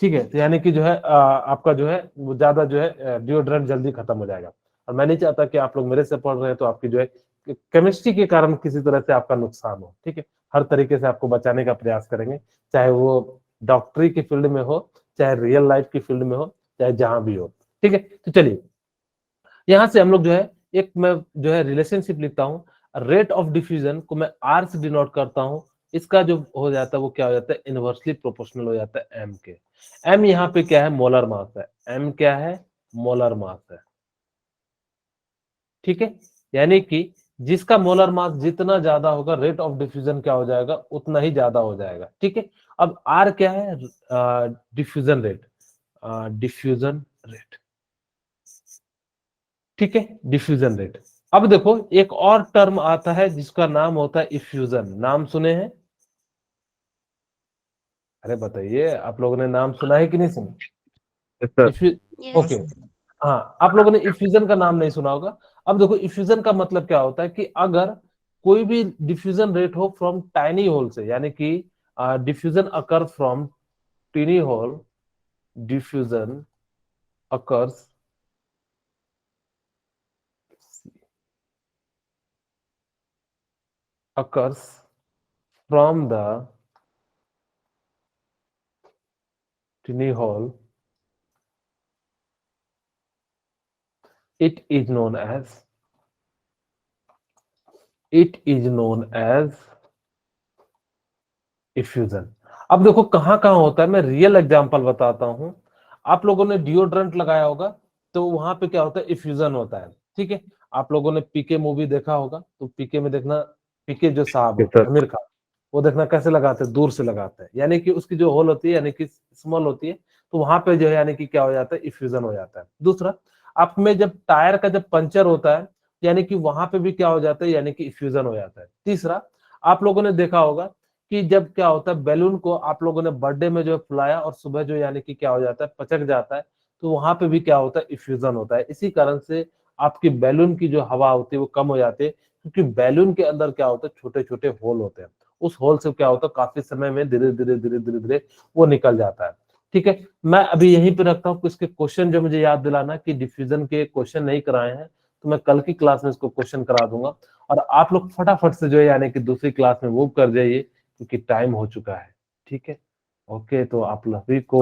Speaker 1: ठीक है, तो यानी कि जो है आपका जो है वो ज्यादा जो है डिओड्रेंट जल्दी खत्म हो जाएगा। और मैं नहीं चाहता कि आप लोग मेरे से पढ़ रहे हैं तो आपकी जो है केमिस्ट्री के कारण किसी तरह से आपका नुकसान हो। ठीक है, हर तरीके से आपको बचाने का प्रयास करेंगे, चाहे वो डॉक्टरी की फील्ड में हो, चाहे रियल लाइफ की फील्ड में हो, चाहे जहां भी हो। ठीक है, तो चलिए यहाँ से हम लोग जो है एक मैं जो है रिलेशनशिप लिखता हूँ, रेट ऑफ डिफ्यूजन को मैं आर से डिनोट करता हूँ, इसका जो हो जाता है वो क्या हो जाता है, इनवर्सली प्रोपोर्शनल हो जाता है एम के। एम यहाँ पे क्या है, मोलर मास है, एम क्या है, मोलर मास है। ठीक है, यानी कि जिसका मोलर मास जितना ज्यादा होगा रेट ऑफ डिफ्यूजन क्या हो जाएगा, उतना ही ज्यादा हो जाएगा। ठीक है, अब आर क्या है, डिफ्यूजन रेट, डिफ्यूजन रेट। ठीक है, डिफ्यूजन रेट। अब देखो एक और टर्म आता है जिसका नाम होता है इफ्यूजन, नाम सुने हैं? अरे बताइए, आप लोगों ने नाम सुना है कि नहीं सुना? Okay,
Speaker 4: Yes.
Speaker 1: हाँ, आप लोगों ने इफ्यूजन का नाम नहीं सुना होगा। अब देखो इफ्यूजन का मतलब क्या होता है कि अगर कोई भी डिफ्यूजन रेट हो फ्रॉम टाइनी होल से, यानी कि diffusion occur from tiny hole, diffusion occurs from the tiny hole, it is known as effusion. अब देखो कहां कहां होता है, मैं रियल एग्जांपल बताता हूं। आप लोगों ने डिओड्रेंट लगाया होगा तो वहां पे क्या होता है, इफ्यूजन होता है। ठीक है, आप लोगों ने पीके मूवी देखा होगा तो पीके में देखना, पीके जो साहब होते हैं आमिर खान, वो देखना कैसे लगाते हैं, दूर से लगाते हैं, यानी कि उसकी जो होल होती है यानी कि स्मॉल होती है, तो वहां पे जो है यानी कि क्या हो जाता है, इफ्यूजन हो जाता है। दूसरा, आप में जब टायर का जब पंचर होता है यानी कि वहां पे भी क्या हो जाता है, यानी कि इफ्यूजन हो जाता है। तीसरा, आप लोगों ने देखा होगा कि जब क्या होता है, बैलून को आप लोगों ने बर्थडे में जो है फुलाया और सुबह जो यानी कि क्या हो जाता है, पचक जाता है, तो वहां पे भी क्या होता है, इफ्यूजन होता है। इसी कारण से आपकी बैलून की जो हवा होती है वो कम हो जाती है, क्योंकि बैलून के अंदर क्या होता है, छोटे छोटे होल होते हैं, उस होल से क्या होता है, काफी समय में धीरे धीरे धीरे धीरे धीरे वो निकल जाता है। ठीक है, मैं अभी यहीं पे रखता हूँ, इसके क्वेश्चन जो मुझे याद दिलाना कि डिफ्यूजन के क्वेश्चन नहीं कराए हैं तो मैं कल की क्लास में इसको क्वेश्चन करा दूंगा, और आप लोग फटाफट से जो है यानी कि दूसरी क्लास में मूव कर जाइए क्योंकि टाइम हो चुका है। ठीक है, ओके, तो आप सभी को